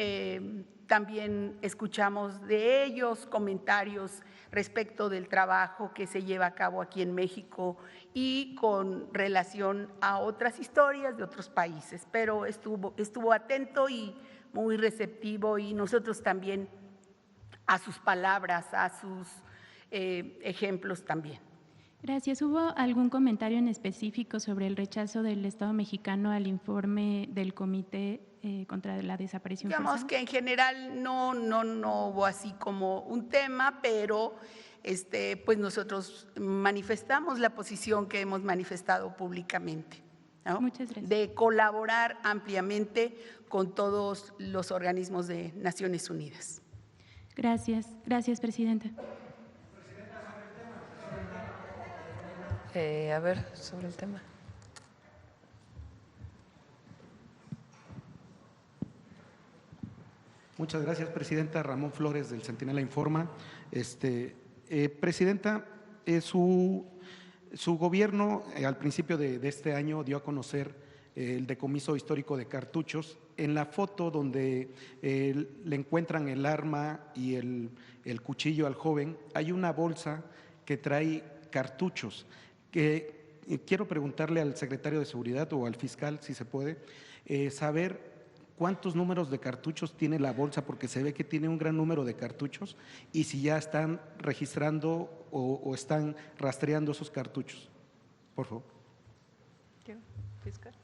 también escuchamos de ellos comentarios respecto del trabajo que se lleva a cabo aquí en México y con relación a otras historias de otros países, pero estuvo atento y muy receptivo y nosotros también a sus palabras, a sus ejemplos también. Gracias. ¿Hubo algún comentario en específico sobre el rechazo del Estado mexicano al informe del Comité contra la Desaparición Digamos Forzada? que en general no hubo así como un tema, pero pues nosotros manifestamos la posición que hemos manifestado públicamente, ¿no? Muchas gracias. De colaborar ampliamente con todos los organismos de Naciones Unidas. Gracias. Gracias, presidenta. A ver, sobre el tema. Muchas gracias, presidenta. Ramón Flores, del Centinela Informa. Presidenta, su gobierno al principio de este año dio a conocer el decomiso histórico de cartuchos en la foto donde le encuentran el arma y el cuchillo al joven, hay una bolsa que trae cartuchos. Quiero preguntarle al secretario de Seguridad o al fiscal, si se puede, saber cuántos números de cartuchos tiene la bolsa, porque se ve que tiene un gran número de cartuchos, y si ya están registrando o están rastreando esos cartuchos. Por favor. Fiscal.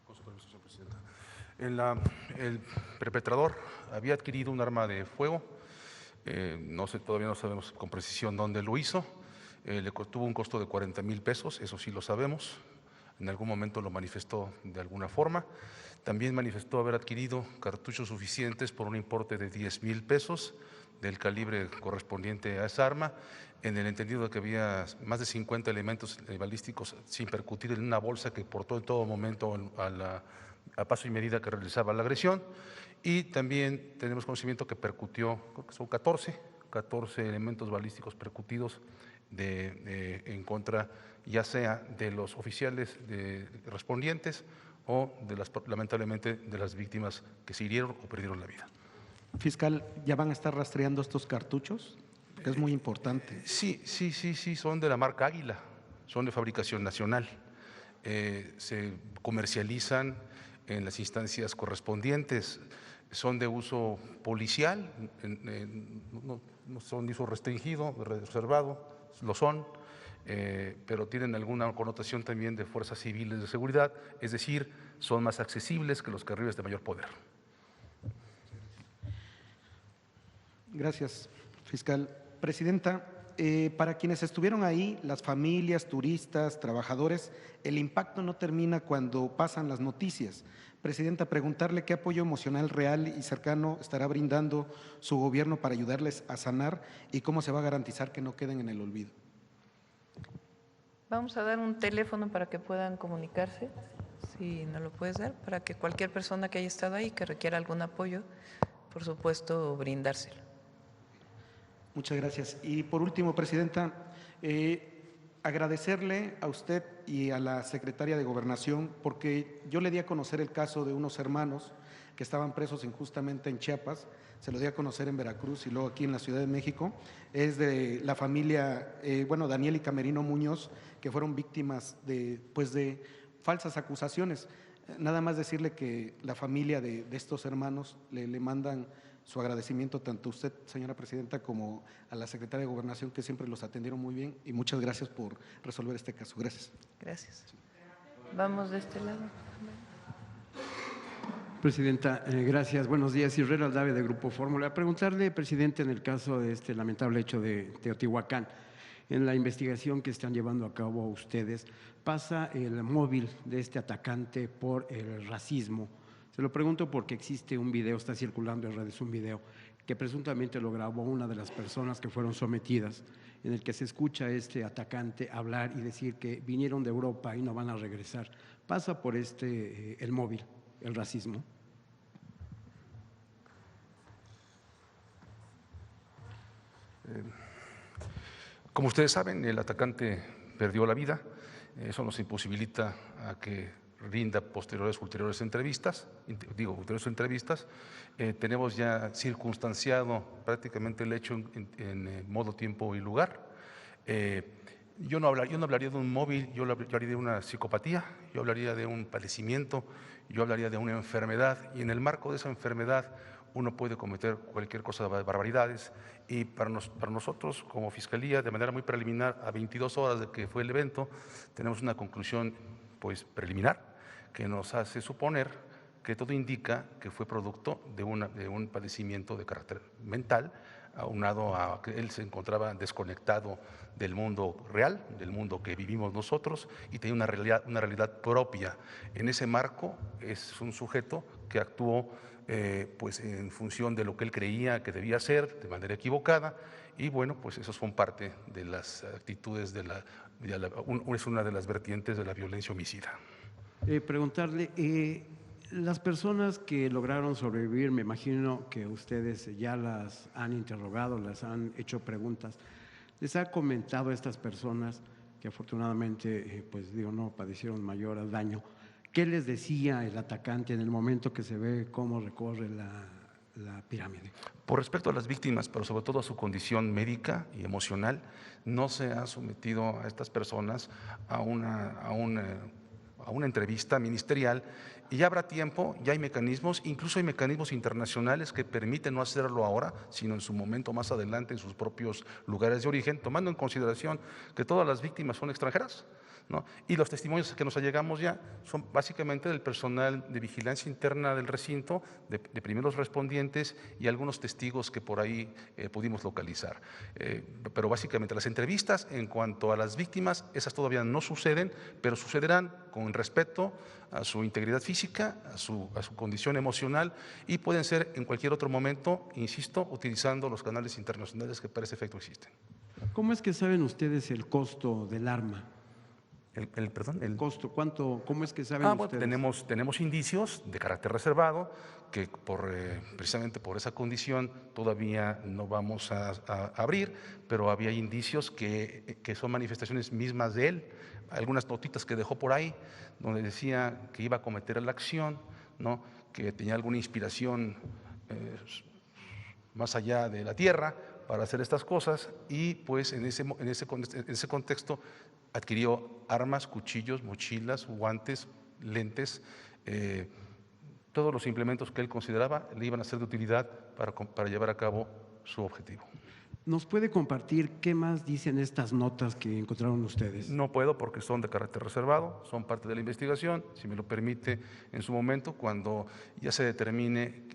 Con su permiso, señora presidenta. El perpetrador había adquirido un arma de fuego. Todavía no sabemos con precisión dónde lo hizo. Tuvo un costo de 40,000 pesos, eso sí lo sabemos. En algún momento lo manifestó de alguna forma. También manifestó haber adquirido cartuchos suficientes por un importe de 10,000 pesos del calibre correspondiente a esa arma, en el entendido de que había más de 50 elementos balísticos sin percutir en una bolsa que portó en todo momento a paso y medida que realizaba la agresión. Y también tenemos conocimiento que percutió, creo que son 14 elementos balísticos percutidos en contra, ya sea de los oficiales respondientes o lamentablemente de las víctimas que se hirieron o perdieron la vida. Fiscal, ¿ya van a estar rastreando estos cartuchos? Es muy importante. Sí, son de la marca Águila, son de fabricación nacional. Se comercializan en las instancias correspondientes, son de uso policial, no son de uso restringido, reservado, lo son, pero tienen alguna connotación también de fuerzas civiles de seguridad, es decir, son más accesibles que los carriles de mayor poder. Gracias, fiscal. Presidenta, para quienes estuvieron ahí, las familias, turistas, trabajadores, el impacto no termina cuando pasan las noticias. Presidenta, preguntarle qué apoyo emocional real y cercano estará brindando su gobierno para ayudarles a sanar y cómo se va a garantizar que no queden en el olvido. Vamos a dar un teléfono para que puedan comunicarse, si no lo puedes dar, para que cualquier persona que haya estado ahí, que requiera algún apoyo, por supuesto, brindárselo. Muchas gracias. Y por último, Presidenta, agradecerle a usted y a la secretaria de Gobernación, porque yo le di a conocer el caso de unos hermanos que estaban presos injustamente en Chiapas, se lo di a conocer en Veracruz y luego aquí en la Ciudad de México. Es de la familia, Daniel y Camerino Muñoz, que fueron víctimas de falsas acusaciones. Nada más decirle que la familia de estos hermanos le mandan su agradecimiento tanto a usted, señora presidenta, como a la secretaria de Gobernación, que siempre los atendieron muy bien, y muchas gracias por resolver este caso. Gracias. Gracias. Vamos de este lado. Presidenta, gracias. Buenos días. Israel Aldave, de Grupo Fórmula. Preguntarle, presidente, en el caso de este lamentable hecho de Teotihuacán, en la investigación que están llevando a cabo ustedes, pasa el móvil de este atacante por el racismo. Se lo pregunto porque existe un video, está circulando en redes un video, que presuntamente lo grabó una de las personas que fueron sometidas, en el que se escucha a este atacante hablar y decir que vinieron de Europa y no van a regresar. Pasa por el móvil, el racismo. Como ustedes saben, el atacante perdió la vida. Eso nos imposibilita a que rinda ulteriores entrevistas. Tenemos ya circunstanciado prácticamente el hecho en modo, tiempo y lugar. Yo no hablaría de un móvil, yo hablaría de una psicopatía, yo hablaría de un padecimiento, yo hablaría de una enfermedad, y en el marco de esa enfermedad uno puede cometer cualquier cosa de barbaridades, y para nosotros como Fiscalía, de manera muy preliminar, a 22 horas de que fue el evento, tenemos una conclusión preliminar que nos hace suponer que todo indica que fue producto de un padecimiento de carácter mental, aunado a que él se encontraba desconectado del mundo real, del mundo que vivimos nosotros, y tenía una realidad propia. En ese marco es un sujeto que actuó en función de lo que él creía que debía hacer, de manera equivocada, y esos son parte de las actitudes es una de las vertientes de la violencia homicida. Preguntarle, las personas que lograron sobrevivir, me imagino que ustedes ya las han interrogado, las han hecho preguntas. ¿Les ha comentado a estas personas que afortunadamente, pues digo, no padecieron mayor daño. ¿Qué les decía el atacante en el momento que se ve cómo recorre la pirámide? Por respecto a las víctimas, pero sobre todo a su condición médica y emocional, no se ha sometido a estas personas a una entrevista ministerial, y ya habrá tiempo, ya hay mecanismos, incluso hay mecanismos internacionales que permiten no hacerlo ahora, sino en su momento más adelante en sus propios lugares de origen, tomando en consideración que todas las víctimas son extranjeras, ¿no? Y los testimonios que nos allegamos ya son básicamente del personal de vigilancia interna del recinto, de primeros respondientes y algunos testigos que por ahí pudimos localizar. Pero básicamente las entrevistas en cuanto a las víctimas, esas todavía no suceden, pero sucederán con respeto a su integridad física, a su condición emocional, y pueden ser en cualquier otro momento, insisto, utilizando los canales internacionales que para ese efecto existen. ¿Cómo es que saben ustedes el costo del arma? El costo, ¿cómo es que saben ustedes? Bueno, tenemos indicios de carácter reservado que precisamente por esa condición todavía no vamos a abrir, pero había indicios que son manifestaciones mismas de él, algunas notitas que dejó por ahí, donde decía que iba a cometer la acción, ¿no? Que tenía alguna inspiración más allá de la tierra para hacer estas cosas, y pues en ese contexto adquirió armas, cuchillos, mochilas, guantes, lentes, todos los implementos que él consideraba le iban a ser de utilidad para llevar a cabo su objetivo. ¿Nos puede compartir qué más dicen estas notas que encontraron ustedes? No puedo porque son de carácter reservado, son parte de la investigación, si me lo permite en su momento, cuando ya se determine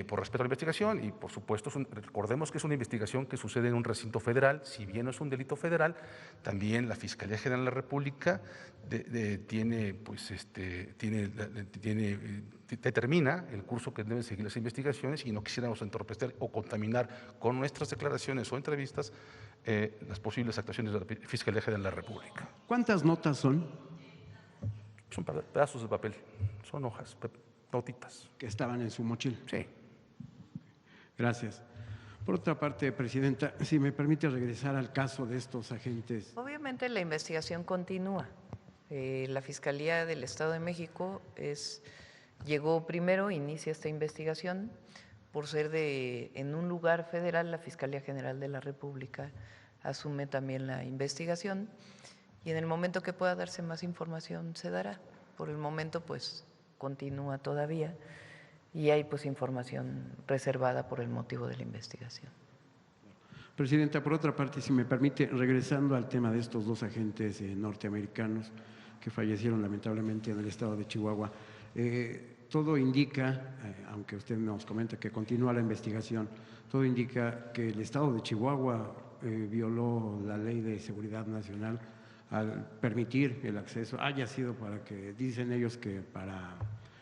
por respeto a la investigación, y por supuesto recordemos que es una investigación que sucede en un recinto federal, si bien no es un delito federal, también la Fiscalía General de la República determina el curso que deben seguir las investigaciones, y no quisiéramos entorpecer o contaminar con nuestras declaraciones o entrevistas las posibles actuaciones de la Fiscalía General de la República. ¿Cuántas notas son? Son pedazos de papel, son hojas, notitas. Que estaban en su mochila. Sí. Gracias. Por otra parte, Presidenta, si me permite regresar al caso de estos agentes. Obviamente la investigación continúa. La Fiscalía del Estado de México llegó primero, inicia esta investigación. Por ser en un lugar federal, la Fiscalía General de la República asume también la investigación, y en el momento que pueda darse más información se dará. Por el momento, pues, continúa todavía, y hay pues información reservada por el motivo de la investigación. Presidenta, por otra parte, si me permite, regresando al tema de estos dos agentes norteamericanos que fallecieron lamentablemente en el estado de Chihuahua, todo indica, aunque usted nos comenta que continúa la investigación, todo indica que el estado de Chihuahua violó la Ley de Seguridad Nacional al permitir el acceso, haya sido para que, dicen ellos que para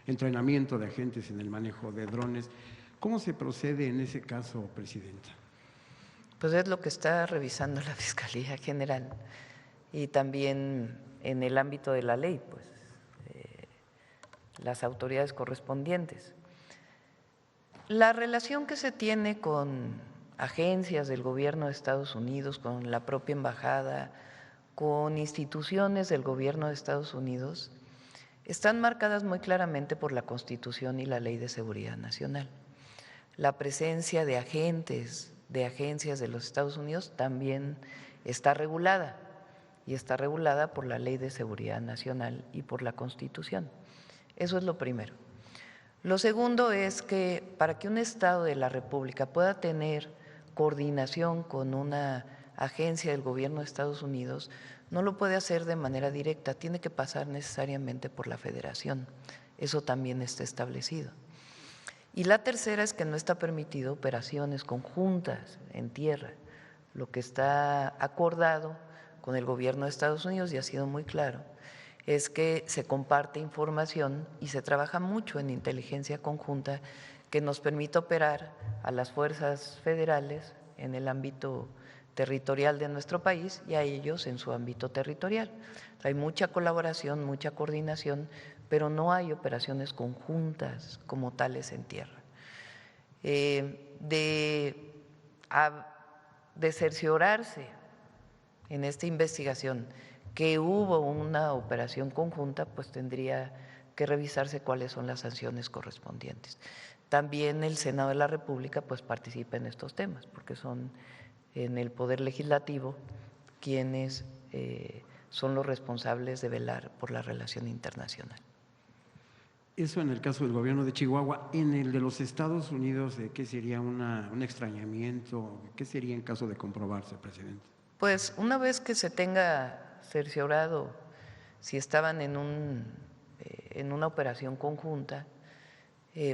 entrenamiento de agentes en el manejo de drones. ¿Cómo se procede en ese caso, Presidenta? Pues es lo que está revisando la Fiscalía General, y también en el ámbito de la ley, pues las autoridades correspondientes. La relación que se tiene con agencias del gobierno de Estados Unidos, con la propia embajada, con instituciones del gobierno de Estados Unidos, están marcadas muy claramente por la Constitución y la Ley de Seguridad Nacional. La presencia de agentes de agencias de los Estados Unidos también está regulada, y está regulada por la Ley de Seguridad Nacional y por la Constitución. Eso es lo primero. Lo segundo es que para que un Estado de la República pueda tener coordinación con una agencia del gobierno de Estados Unidos, no lo puede hacer de manera directa, tiene que pasar necesariamente por la Federación. Eso también está establecido. Y la tercera es que no está permitido operaciones conjuntas en tierra. Lo que está acordado con el gobierno de Estados Unidos, y ha sido muy claro, es que se comparte información y se trabaja mucho en inteligencia conjunta que nos permite operar a las fuerzas federales en el ámbito territorial de nuestro país y a ellos en su ámbito territorial. Hay mucha colaboración, mucha coordinación, pero no hay operaciones conjuntas como tales en tierra. De cerciorarse en esta investigación que hubo una operación conjunta, pues tendría que revisarse cuáles son las sanciones correspondientes. También el Senado de la República pues participa en estos temas, porque son en el Poder Legislativo quienes son los responsables de velar por la relación internacional. Eso en el caso del gobierno de Chihuahua. En el de los Estados Unidos, ¿qué sería un extrañamiento? ¿Qué sería en caso de comprobarse, presidente? Pues una vez que se tenga cerciorado si estaban en una operación conjunta,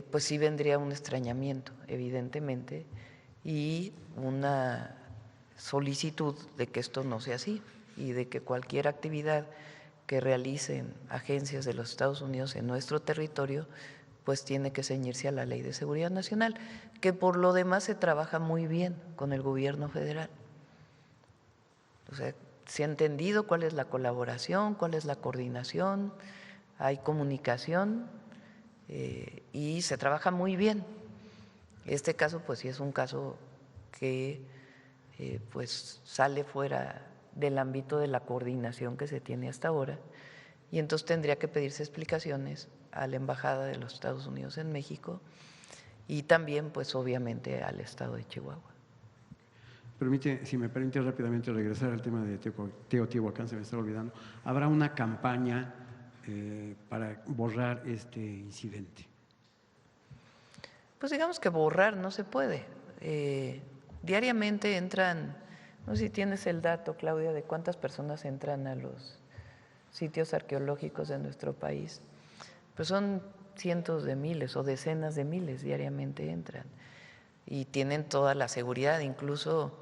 pues sí vendría un extrañamiento, evidentemente, y una solicitud de que esto no sea así y de que cualquier actividad que realicen agencias de los Estados Unidos en nuestro territorio, pues tiene que ceñirse a la Ley de Seguridad Nacional, que por lo demás se trabaja muy bien con el gobierno federal. O sea, se ha entendido cuál es la colaboración, cuál es la coordinación, hay comunicación y se trabaja muy bien. Este caso, pues sí es un caso que pues sale fuera del ámbito de la coordinación que se tiene hasta ahora, y entonces tendría que pedirse explicaciones a la Embajada de los Estados Unidos en México y también, pues obviamente, al Estado de Chihuahua. Si me permite rápidamente regresar al tema de Teotihuacán, se me está olvidando. ¿Habrá una campaña para borrar este incidente? Pues digamos que borrar no se puede. Diariamente entran, no sé si tienes el dato, Claudia, de cuántas personas entran a los sitios arqueológicos de nuestro país. Pues son cientos de miles o decenas de miles diariamente entran y tienen toda la seguridad, incluso,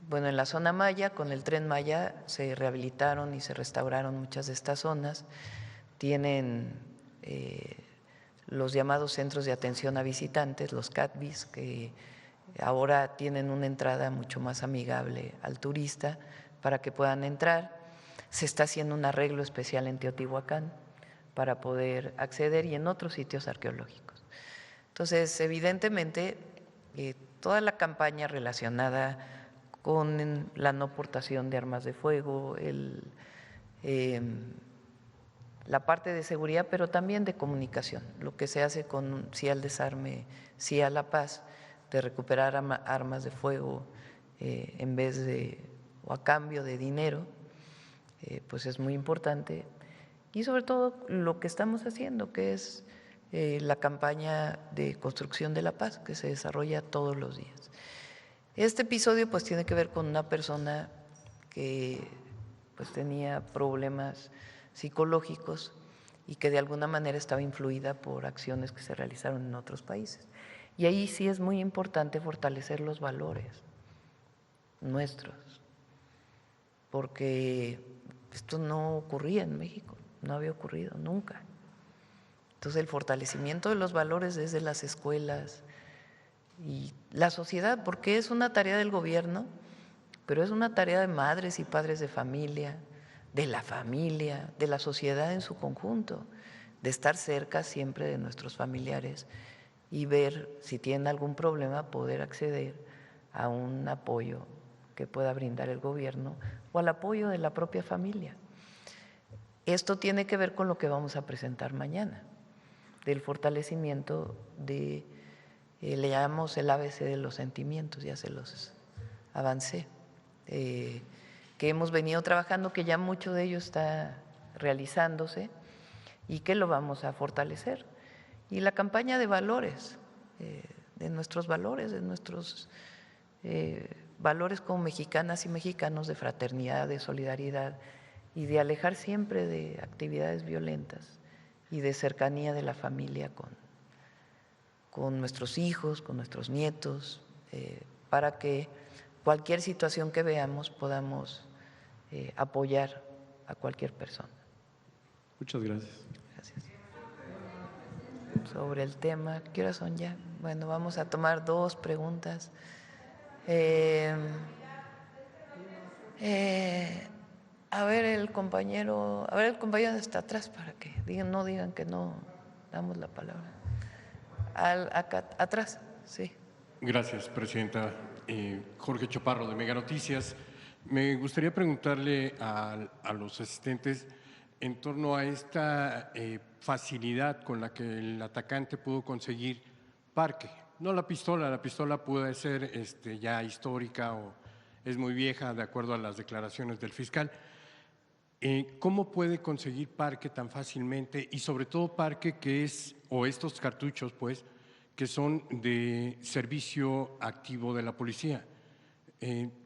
bueno, en la zona Maya, con el Tren Maya se rehabilitaron y se restauraron muchas de estas zonas, tienen los llamados centros de atención a visitantes, los CATVIS, que ahora tienen una entrada mucho más amigable al turista para que puedan entrar. Se está haciendo un arreglo especial en Teotihuacán para poder acceder y en otros sitios arqueológicos. Entonces, evidentemente, toda la campaña relacionada con la no portación de armas de fuego, la parte de seguridad, pero también de comunicación, lo que se hace con sí al desarme, sí a la paz, de recuperar armas de fuego en vez de o a cambio de dinero, pues es muy importante. Y sobre todo lo que estamos haciendo, que es la campaña de construcción de la paz, que se desarrolla todos los días. Este episodio pues tiene que ver con una persona que pues tenía problemas psicológicos y que de alguna manera estaba influida por acciones que se realizaron en otros países. Y ahí sí es muy importante fortalecer los valores nuestros, porque esto no ocurría en México, no había ocurrido nunca. Entonces el fortalecimiento de los valores desde las escuelas y la sociedad, porque es una tarea del gobierno, pero es una tarea de madres y padres de familia, de la sociedad en su conjunto, de estar cerca siempre de nuestros familiares y ver si tienen algún problema, poder acceder a un apoyo que pueda brindar el gobierno o al apoyo de la propia familia. Esto tiene que ver con lo que vamos a presentar mañana, del fortalecimiento de, le llamamos el ABC de los sentimientos, ya se los avancé, que hemos venido trabajando, que ya mucho de ello está realizándose y que lo vamos a fortalecer. Y la campaña de valores, de nuestros valores como mexicanas y mexicanos, de fraternidad, de solidaridad y de alejar siempre de actividades violentas y de cercanía de la familia con nuestros hijos, con nuestros nietos, para que cualquier situación que veamos podamos apoyar a cualquier persona. Muchas gracias. Gracias. Sobre el tema, ¿qué horas son ya? Bueno, vamos a tomar 2 preguntas. A ver el compañero de hasta atrás para que no digan que no damos la palabra. Acá atrás, sí. Gracias, presidenta. Jorge Chaparro, de Mega Noticias. Me gustaría preguntarle a los asistentes en torno a esta facilidad con la que el atacante pudo conseguir parque. No la pistola puede ser ya histórica o es muy vieja de acuerdo a las declaraciones del fiscal. ¿Cómo puede conseguir parque tan fácilmente y sobre todo parque que es, o estos cartuchos pues, que son de servicio activo de la policía?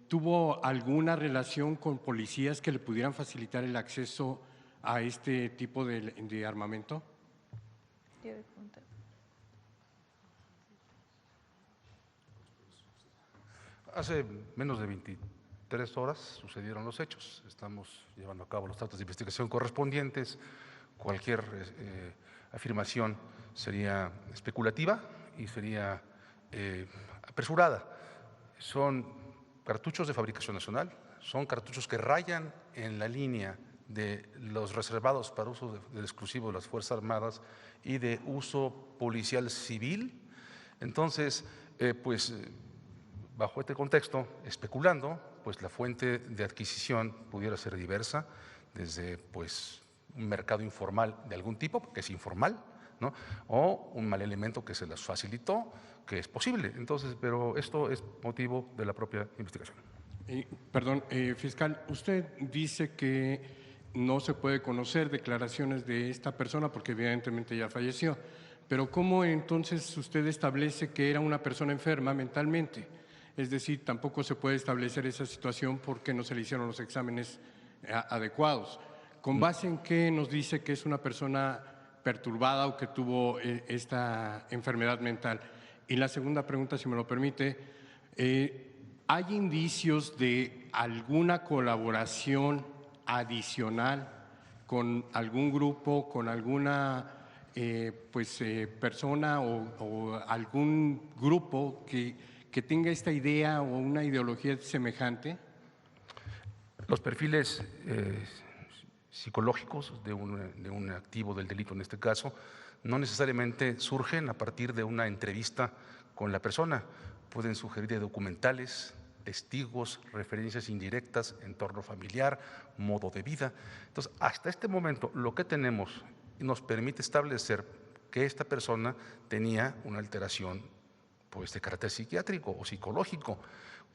¿Tuvo alguna relación con policías que le pudieran facilitar el acceso a este tipo de armamento? Hace menos de 23 horas sucedieron los hechos. Estamos llevando a cabo los tratos de investigación correspondientes. Cualquier afirmación sería especulativa y sería apresurada. Son cartuchos de fabricación nacional, son cartuchos que rayan en la línea de los reservados para uso exclusivo de las Fuerzas Armadas y de uso policial civil. Entonces, bajo este contexto, especulando, pues la fuente de adquisición pudiera ser diversa, desde un mercado informal de algún tipo, porque es informal, ¿no? O un mal elemento que se las facilitó, que es posible. Entonces, pero esto es motivo de la propia investigación. Perdón, fiscal, usted dice que no se puede conocer declaraciones de esta persona porque evidentemente ya falleció, pero ¿cómo entonces usted establece que era una persona enferma mentalmente? Es decir, tampoco se puede establecer esa situación porque no se le hicieron los exámenes adecuados. ¿Con base en qué nos dice que es una persona perturbada o que tuvo esta enfermedad mental? Y la segunda pregunta, si me lo permite, ¿hay indicios de alguna colaboración adicional con algún grupo, con alguna persona o algún grupo que tenga esta idea o una ideología semejante? Los perfiles psicológicos de un activo del delito, en este caso, no necesariamente surgen a partir de una entrevista con la persona. Pueden sugerir de documentales, testigos, referencias indirectas, entorno familiar, modo de vida. Entonces, hasta este momento, lo que tenemos nos permite establecer que esta persona tenía una alteración de carácter psiquiátrico o psicológico,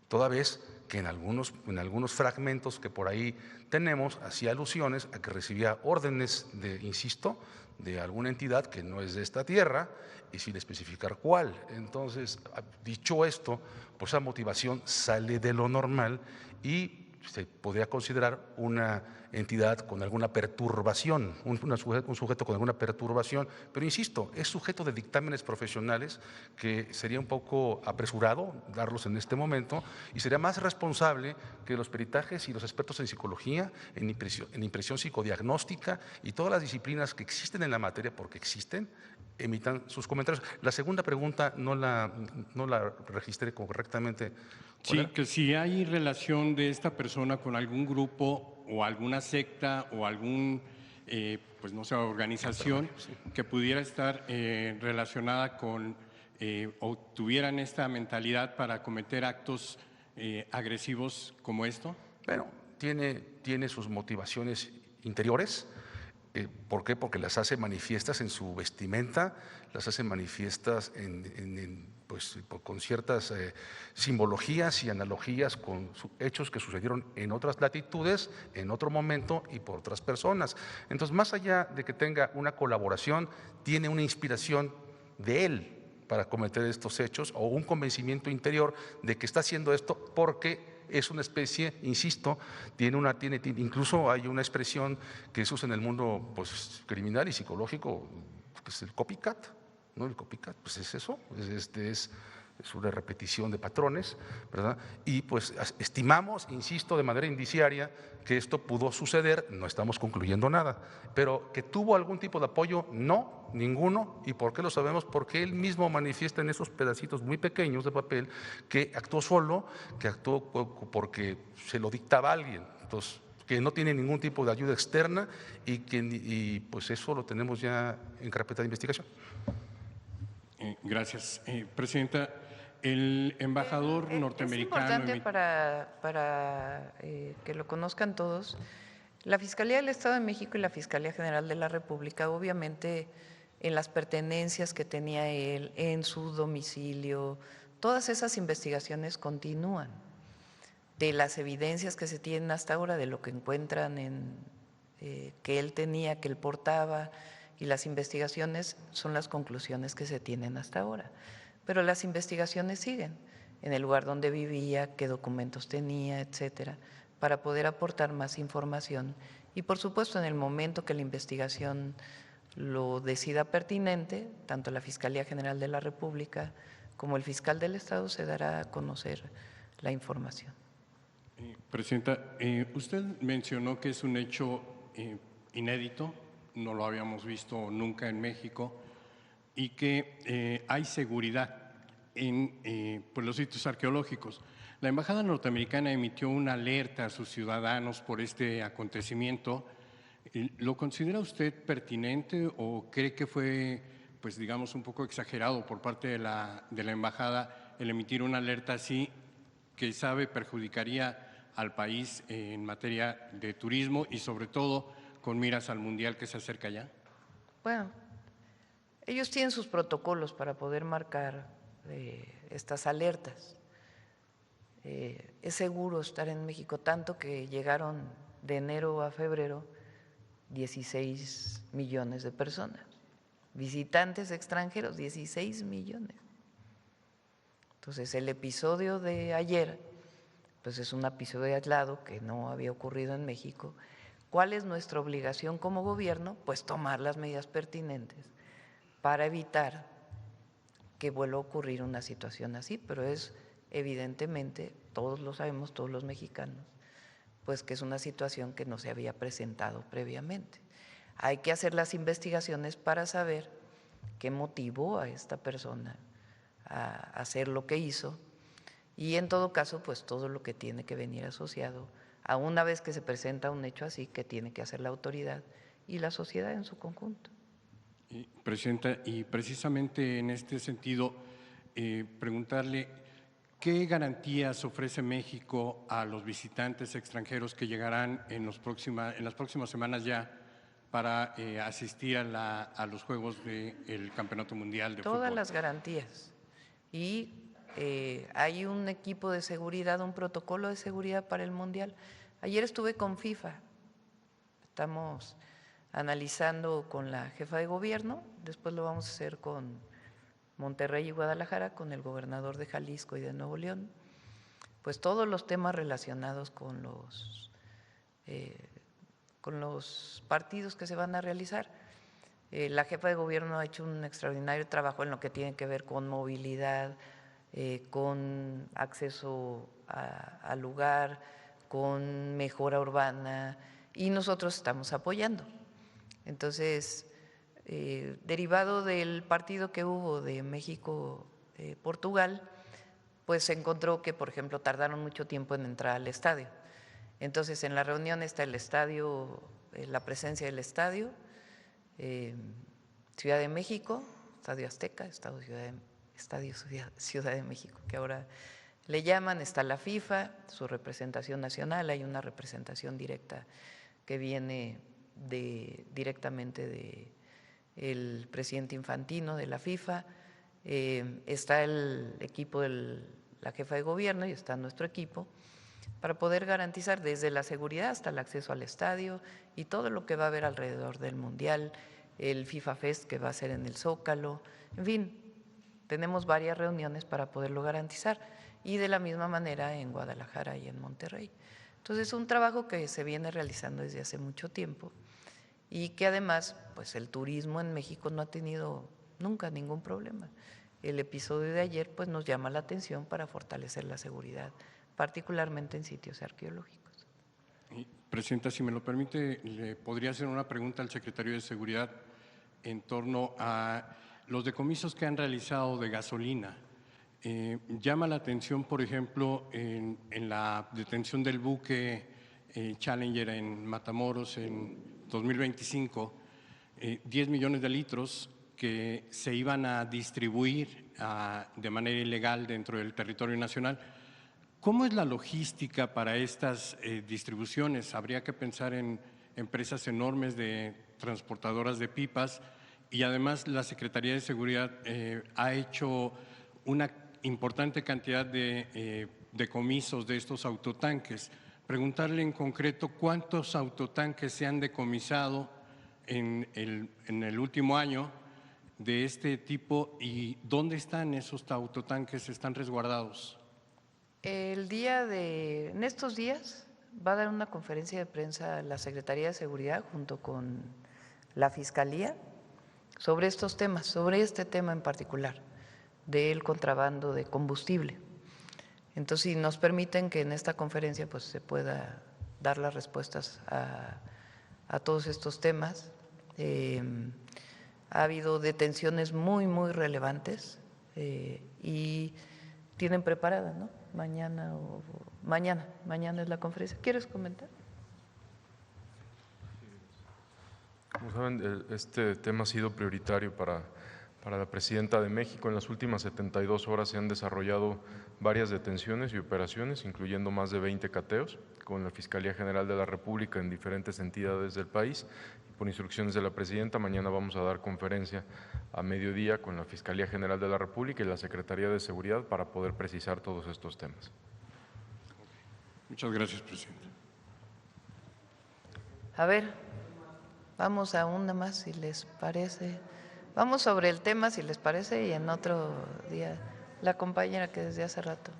toda vez que en algunos fragmentos que por ahí tenemos hacía alusiones a que recibía órdenes de alguna entidad que no es de esta tierra y sin especificar cuál. Entonces, dicho esto, pues esa motivación sale de lo normal y se podría considerar una entidad con alguna perturbación, un sujeto con alguna perturbación, pero insisto, es sujeto de dictámenes profesionales que sería un poco apresurado darlos en este momento y sería más responsable que los peritajes y los expertos en psicología, en impresión psicodiagnóstica y todas las disciplinas que existen en la materia, porque existen, emitan sus comentarios. La segunda pregunta no la registré correctamente. Sí, que si hay relación de esta persona con algún grupo o alguna secta o algún, organización que pudiera estar relacionada con o tuvieran esta mentalidad para cometer actos agresivos como esto. Bueno, tiene sus motivaciones interiores. ¿Por qué? Porque las hace manifiestas en su vestimenta, las hace manifiestas con ciertas simbologías y analogías con hechos que sucedieron en otras latitudes, en otro momento y por otras personas. Entonces, más allá de que tenga una colaboración, tiene una inspiración de él para cometer estos hechos o un convencimiento interior de que está haciendo esto porque es una especie, insisto, incluso hay una expresión que se usa en el mundo criminal y psicológico, que es el copycat, ¿no? El copycat, pues es eso, es una repetición de patrones, ¿verdad? Y estimamos, insisto, de manera indiciaria que esto pudo suceder, no estamos concluyendo nada, pero que tuvo algún tipo de apoyo, no, ninguno. ¿Y por qué lo sabemos? Porque él mismo manifiesta en esos pedacitos muy pequeños de papel que actuó solo, que actuó porque se lo dictaba alguien, entonces que no tiene ningún tipo de ayuda externa y eso lo tenemos ya en carpeta de investigación. Gracias, Presidenta. el embajador norteamericano… Es importante para que lo conozcan todos. La Fiscalía del Estado de México y la Fiscalía General de la República, obviamente, en las pertenencias que tenía él, en su domicilio, todas esas investigaciones continúan. De las evidencias que se tienen hasta ahora, de lo que encuentran que él tenía, que él portaba, y las investigaciones son las conclusiones que se tienen hasta ahora. Pero las investigaciones siguen en el lugar donde vivía, qué documentos tenía, etcétera, para poder aportar más información. Y por supuesto, en el momento que la investigación lo decida pertinente, tanto la Fiscalía General de la República como el fiscal del Estado se dará a conocer la información. Presidenta, usted mencionó que es un hecho inédito, no lo habíamos visto nunca en México, y que hay seguridad en pues los sitios arqueológicos. La Embajada norteamericana emitió una alerta a sus ciudadanos por este acontecimiento. ¿Lo considera usted pertinente o cree que fue, pues digamos, un poco exagerado por parte de la Embajada el emitir una alerta así que sabe perjudicaría al país en materia de turismo y sobre todo con miras al Mundial que se acerca ya? Bueno, ellos tienen sus protocolos para poder marcar estas alertas. Es seguro estar en México, tanto que llegaron de enero a febrero 16 millones de personas, visitantes extranjeros, 16 millones. Entonces, el episodio de ayer, pues es un episodio aislado que no había ocurrido en México. ¿Cuál es nuestra obligación como gobierno? Pues tomar las medidas pertinentes para evitar que vuelva a ocurrir una situación así, pero es evidentemente, todos lo sabemos, todos los mexicanos, pues que es una situación que no se había presentado previamente. Hay que hacer las investigaciones para saber qué motivó a esta persona a hacer lo que hizo y en todo caso, pues todo lo que tiene que venir asociado a una vez que se presenta un hecho así, que tiene que hacer la autoridad y la sociedad en su conjunto. Presidenta, y precisamente en este sentido, preguntarle qué garantías ofrece México a los visitantes extranjeros que llegarán en las próximas semanas ya para asistir a los Juegos del Campeonato Mundial de Fútbol. Todas las garantías. Y hay un equipo de seguridad, un protocolo de seguridad para el Mundial. Ayer estuve con FIFA, estamos analizando con la jefa de gobierno, después lo vamos a hacer con Monterrey y Guadalajara, con el gobernador de Jalisco y de Nuevo León, pues todos los temas relacionados con los partidos que se van a realizar. La jefa de gobierno ha hecho un extraordinario trabajo en lo que tiene que ver con movilidad, con acceso al lugar, con mejora urbana, y nosotros estamos apoyando. Entonces, derivado del partido que hubo de México-Portugal, pues se encontró que, por ejemplo, tardaron mucho tiempo en entrar al estadio. Entonces, en la reunión está el estadio, la presencia del estadio, Ciudad de México, Estadio Azteca, Estadio Ciudad de México, que ahora le llaman, está la FIFA, su representación nacional, hay una representación directa que viene directamente del presidente Infantino de la FIFA, está el equipo de la jefa de gobierno y está nuestro equipo para poder garantizar desde la seguridad hasta el acceso al estadio y todo lo que va a haber alrededor del Mundial, el FIFA Fest que va a ser en el Zócalo, en fin, tenemos varias reuniones para poderlo garantizar y de la misma manera en Guadalajara y en Monterrey. Entonces es un trabajo que se viene realizando desde hace mucho tiempo y que además pues el turismo en México no ha tenido nunca ningún problema. El episodio de ayer pues nos llama la atención para fortalecer la seguridad, particularmente en sitios arqueológicos. Presidenta, si me lo permite, le podría hacer una pregunta al secretario de Seguridad en torno a los decomisos que han realizado de gasolina. Llama la atención, por ejemplo, en la detención del buque Challenger en Matamoros en 2025, 10 millones de litros que se iban a distribuir de manera ilegal dentro del territorio nacional. ¿Cómo es la logística para estas distribuciones? Habría que pensar en empresas enormes de transportadoras de pipas y además la Secretaría de Seguridad ha hecho una importante cantidad de decomisos de estos autotanques. Preguntarle en concreto cuántos autotanques se han decomisado en el último año de este tipo y dónde están esos autotanques, están resguardados. En estos días va a dar una conferencia de prensa la Secretaría de Seguridad junto con la Fiscalía sobre estos temas, sobre este tema en particular, del contrabando de combustible. Entonces, si nos permiten que en esta conferencia pues, se pueda dar las respuestas a todos estos temas. Ha habido detenciones muy, muy relevantes y tienen preparada, ¿no? Mañana es la conferencia. ¿Quieres comentar? Como saben, este tema ha sido prioritario para la Presidenta de México. En las últimas 72 horas se han desarrollado varias detenciones y operaciones, incluyendo más de 20 cateos, con la Fiscalía General de la República en diferentes entidades del país. Por instrucciones de la Presidenta, mañana vamos a dar conferencia a mediodía con la Fiscalía General de la República y la Secretaría de Seguridad para poder precisar todos estos temas. Muchas gracias, presidente. A ver, vamos a una más, si les parece. Vamos sobre el tema, si les parece, y en otro día la compañera que desde hace rato.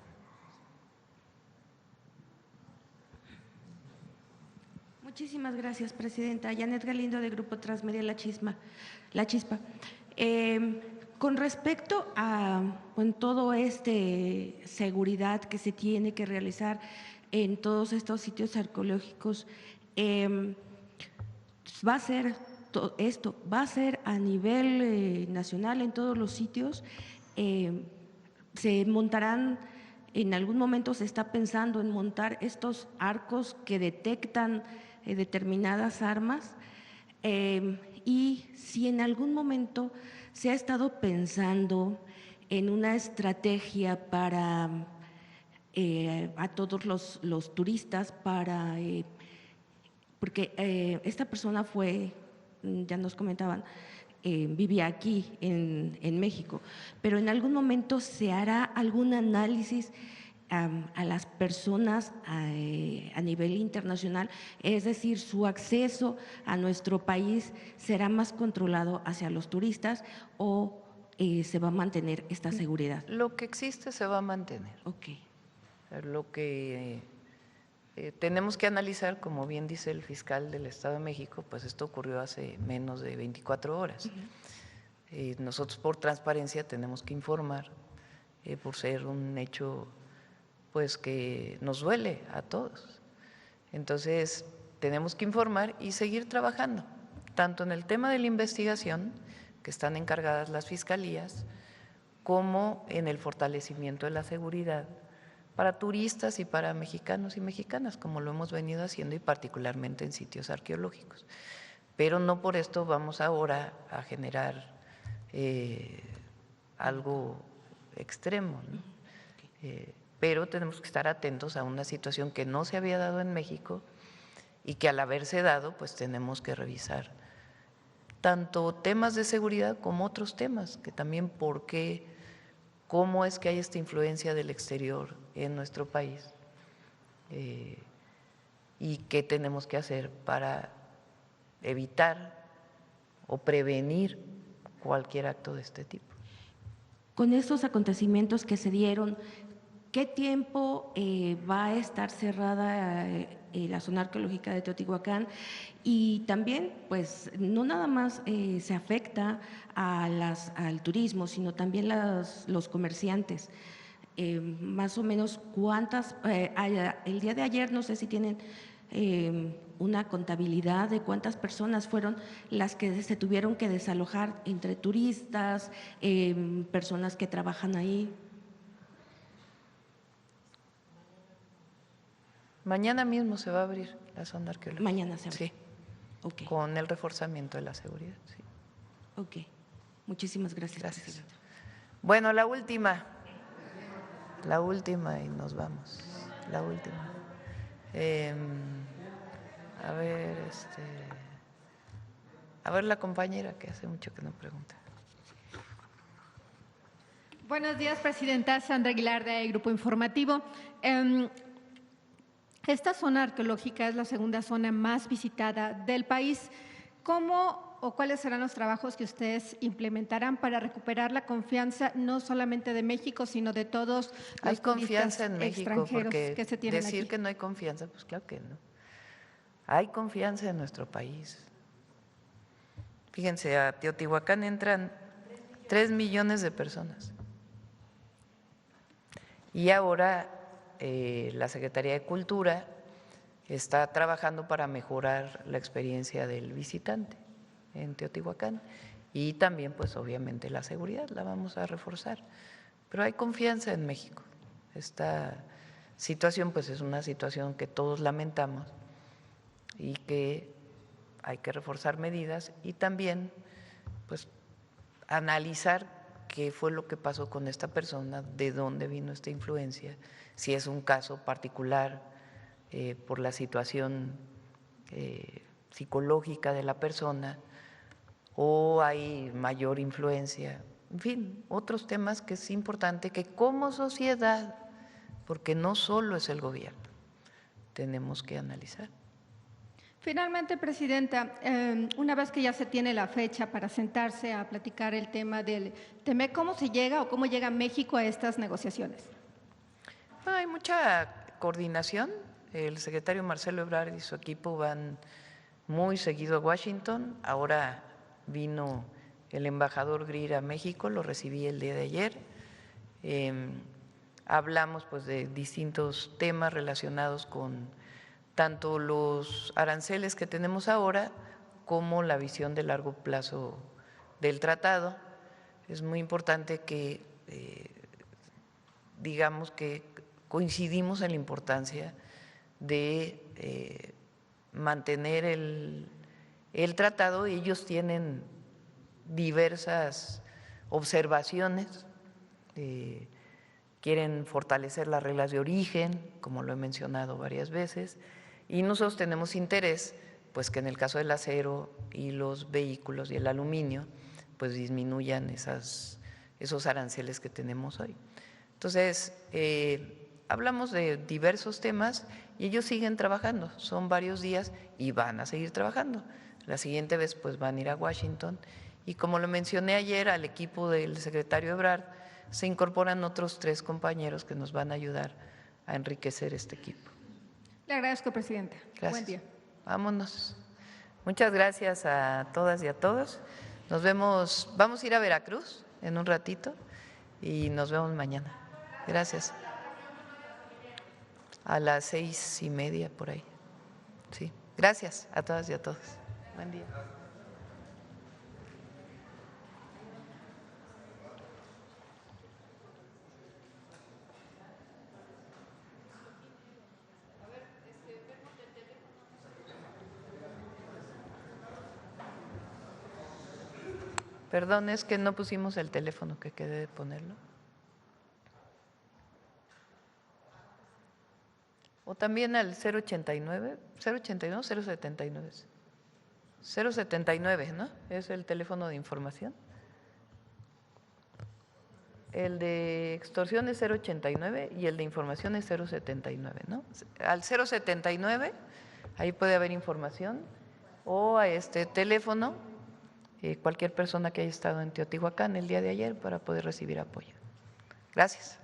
Muchísimas gracias, presidenta. Janet Galindo, de Grupo Transmedia La Chispa. Con respecto a todo seguridad que se tiene que realizar en todos estos sitios arqueológicos, va a ser a nivel nacional en todos los sitios. Se montarán, en algún momento se está pensando en montar estos arcos que detectan determinadas armas, y si en algún momento se ha estado pensando en una estrategia para a todos los turistas, porque esta persona ya nos comentaban, vivía aquí en México, pero en algún momento se hará algún análisis a las personas a nivel internacional, es decir, su acceso a nuestro país será más controlado hacia los turistas o se va a mantener esta seguridad. Lo que existe se va a mantener. Ok. Lo que tenemos que analizar, como bien dice el fiscal del Estado de México, pues esto ocurrió hace menos de 24 horas. Nosotros por transparencia tenemos que informar, por ser un hecho pues que nos duele a todos. Entonces tenemos que informar y seguir trabajando, tanto en el tema de la investigación, que están encargadas las fiscalías, como en el fortalecimiento de la seguridad para turistas y para mexicanos y mexicanas, como lo hemos venido haciendo y particularmente en sitios arqueológicos. Pero no por esto vamos ahora a generar algo extremo, ¿no? Pero tenemos que estar atentos a una situación que no se había dado en México y que al haberse dado, pues tenemos que revisar tanto temas de seguridad como otros temas, que también cómo es que hay esta influencia del exterior en nuestro país y qué tenemos que hacer para evitar o prevenir cualquier acto de este tipo. Con estos acontecimientos que se dieron, ¿qué tiempo va a estar cerrada la zona arqueológica de Teotihuacán? Y también, pues, no nada más se afecta al turismo, sino también los comerciantes. Más o menos, ¿cuántas? El día de ayer, no sé si tienen una contabilidad de cuántas personas fueron las que se tuvieron que desalojar entre turistas, personas que trabajan ahí. Mañana mismo se va a abrir la zona arqueológica. Mañana se abre. Sí, Okay. Con el reforzamiento de la seguridad. Sí. Ok, Muchísimas gracias. Gracias. Presidenta. Bueno, la última y nos vamos. La última. A ver la compañera que hace mucho que no pregunta. Buenos días, Presidenta. Sandra Aguilar, de Grupo Informativo. Esta zona arqueológica es la segunda zona más visitada del país. ¿Cómo o cuáles serán los trabajos que ustedes implementarán para recuperar la confianza no solamente de México, sino de todos Hay los confianza en turistas México, extranjeros porque que se tienen decir aquí? que no hay confianza, pues claro que no. Hay confianza en nuestro país. Fíjense, a Teotihuacán entran 3 millones de personas. Y ahora la Secretaría de Cultura está trabajando para mejorar la experiencia del visitante en Teotihuacán y también, pues obviamente, la seguridad la vamos a reforzar. Pero hay confianza en México. Esta situación, pues es una situación que todos lamentamos y que hay que reforzar medidas y también, pues, analizar qué fue lo que pasó con esta persona, de dónde vino esta influencia, si es un caso particular por la situación psicológica de la persona o hay mayor influencia, en fin, otros temas que es importante que como sociedad, porque no solo es el gobierno, tenemos que analizar. Finalmente, Presidenta, una vez que ya se tiene la fecha para sentarse a platicar el tema del TEMEC, ¿cómo se llega o cómo llega México a estas negociaciones? Bueno, hay mucha coordinación. El secretario Marcelo Ebrard y su equipo van muy seguido a Washington. Ahora vino el embajador Greer a México, lo recibí el día de ayer. Hablamos pues de distintos temas relacionados con tanto los aranceles que tenemos ahora como la visión de largo plazo del tratado. Es muy importante que digamos que coincidimos en la importancia de mantener el tratado. Ellos tienen diversas observaciones, quieren fortalecer las reglas de origen, como lo he mencionado varias veces, y nosotros tenemos interés, pues que en el caso del acero y los vehículos y el aluminio, pues disminuyan esos aranceles que tenemos hoy. Entonces, hablamos de diversos temas y ellos siguen trabajando, son varios días y van a seguir trabajando. La siguiente vez pues van a ir a Washington y como lo mencioné ayer al equipo del secretario Ebrard, se incorporan otros 3 compañeros que nos van a ayudar a enriquecer este equipo. Le agradezco, Presidenta. Gracias. Buen día. Vámonos. Muchas gracias a todas y a todos. Nos vemos, vamos a ir a Veracruz en un ratito y nos vemos mañana. Gracias. A las 6:30 por ahí. Sí. Gracias a todas y a todos. Buen día. Perdón, es que no pusimos el teléfono, que quedé de ponerlo. O también al 089, 079. 079, ¿no? Es el teléfono de información. El de extorsión es 089 y el de información es 079, ¿no? Al 079, ahí puede haber información, o a este teléfono, cualquier persona que haya estado en Teotihuacán el día de ayer para poder recibir apoyo. Gracias.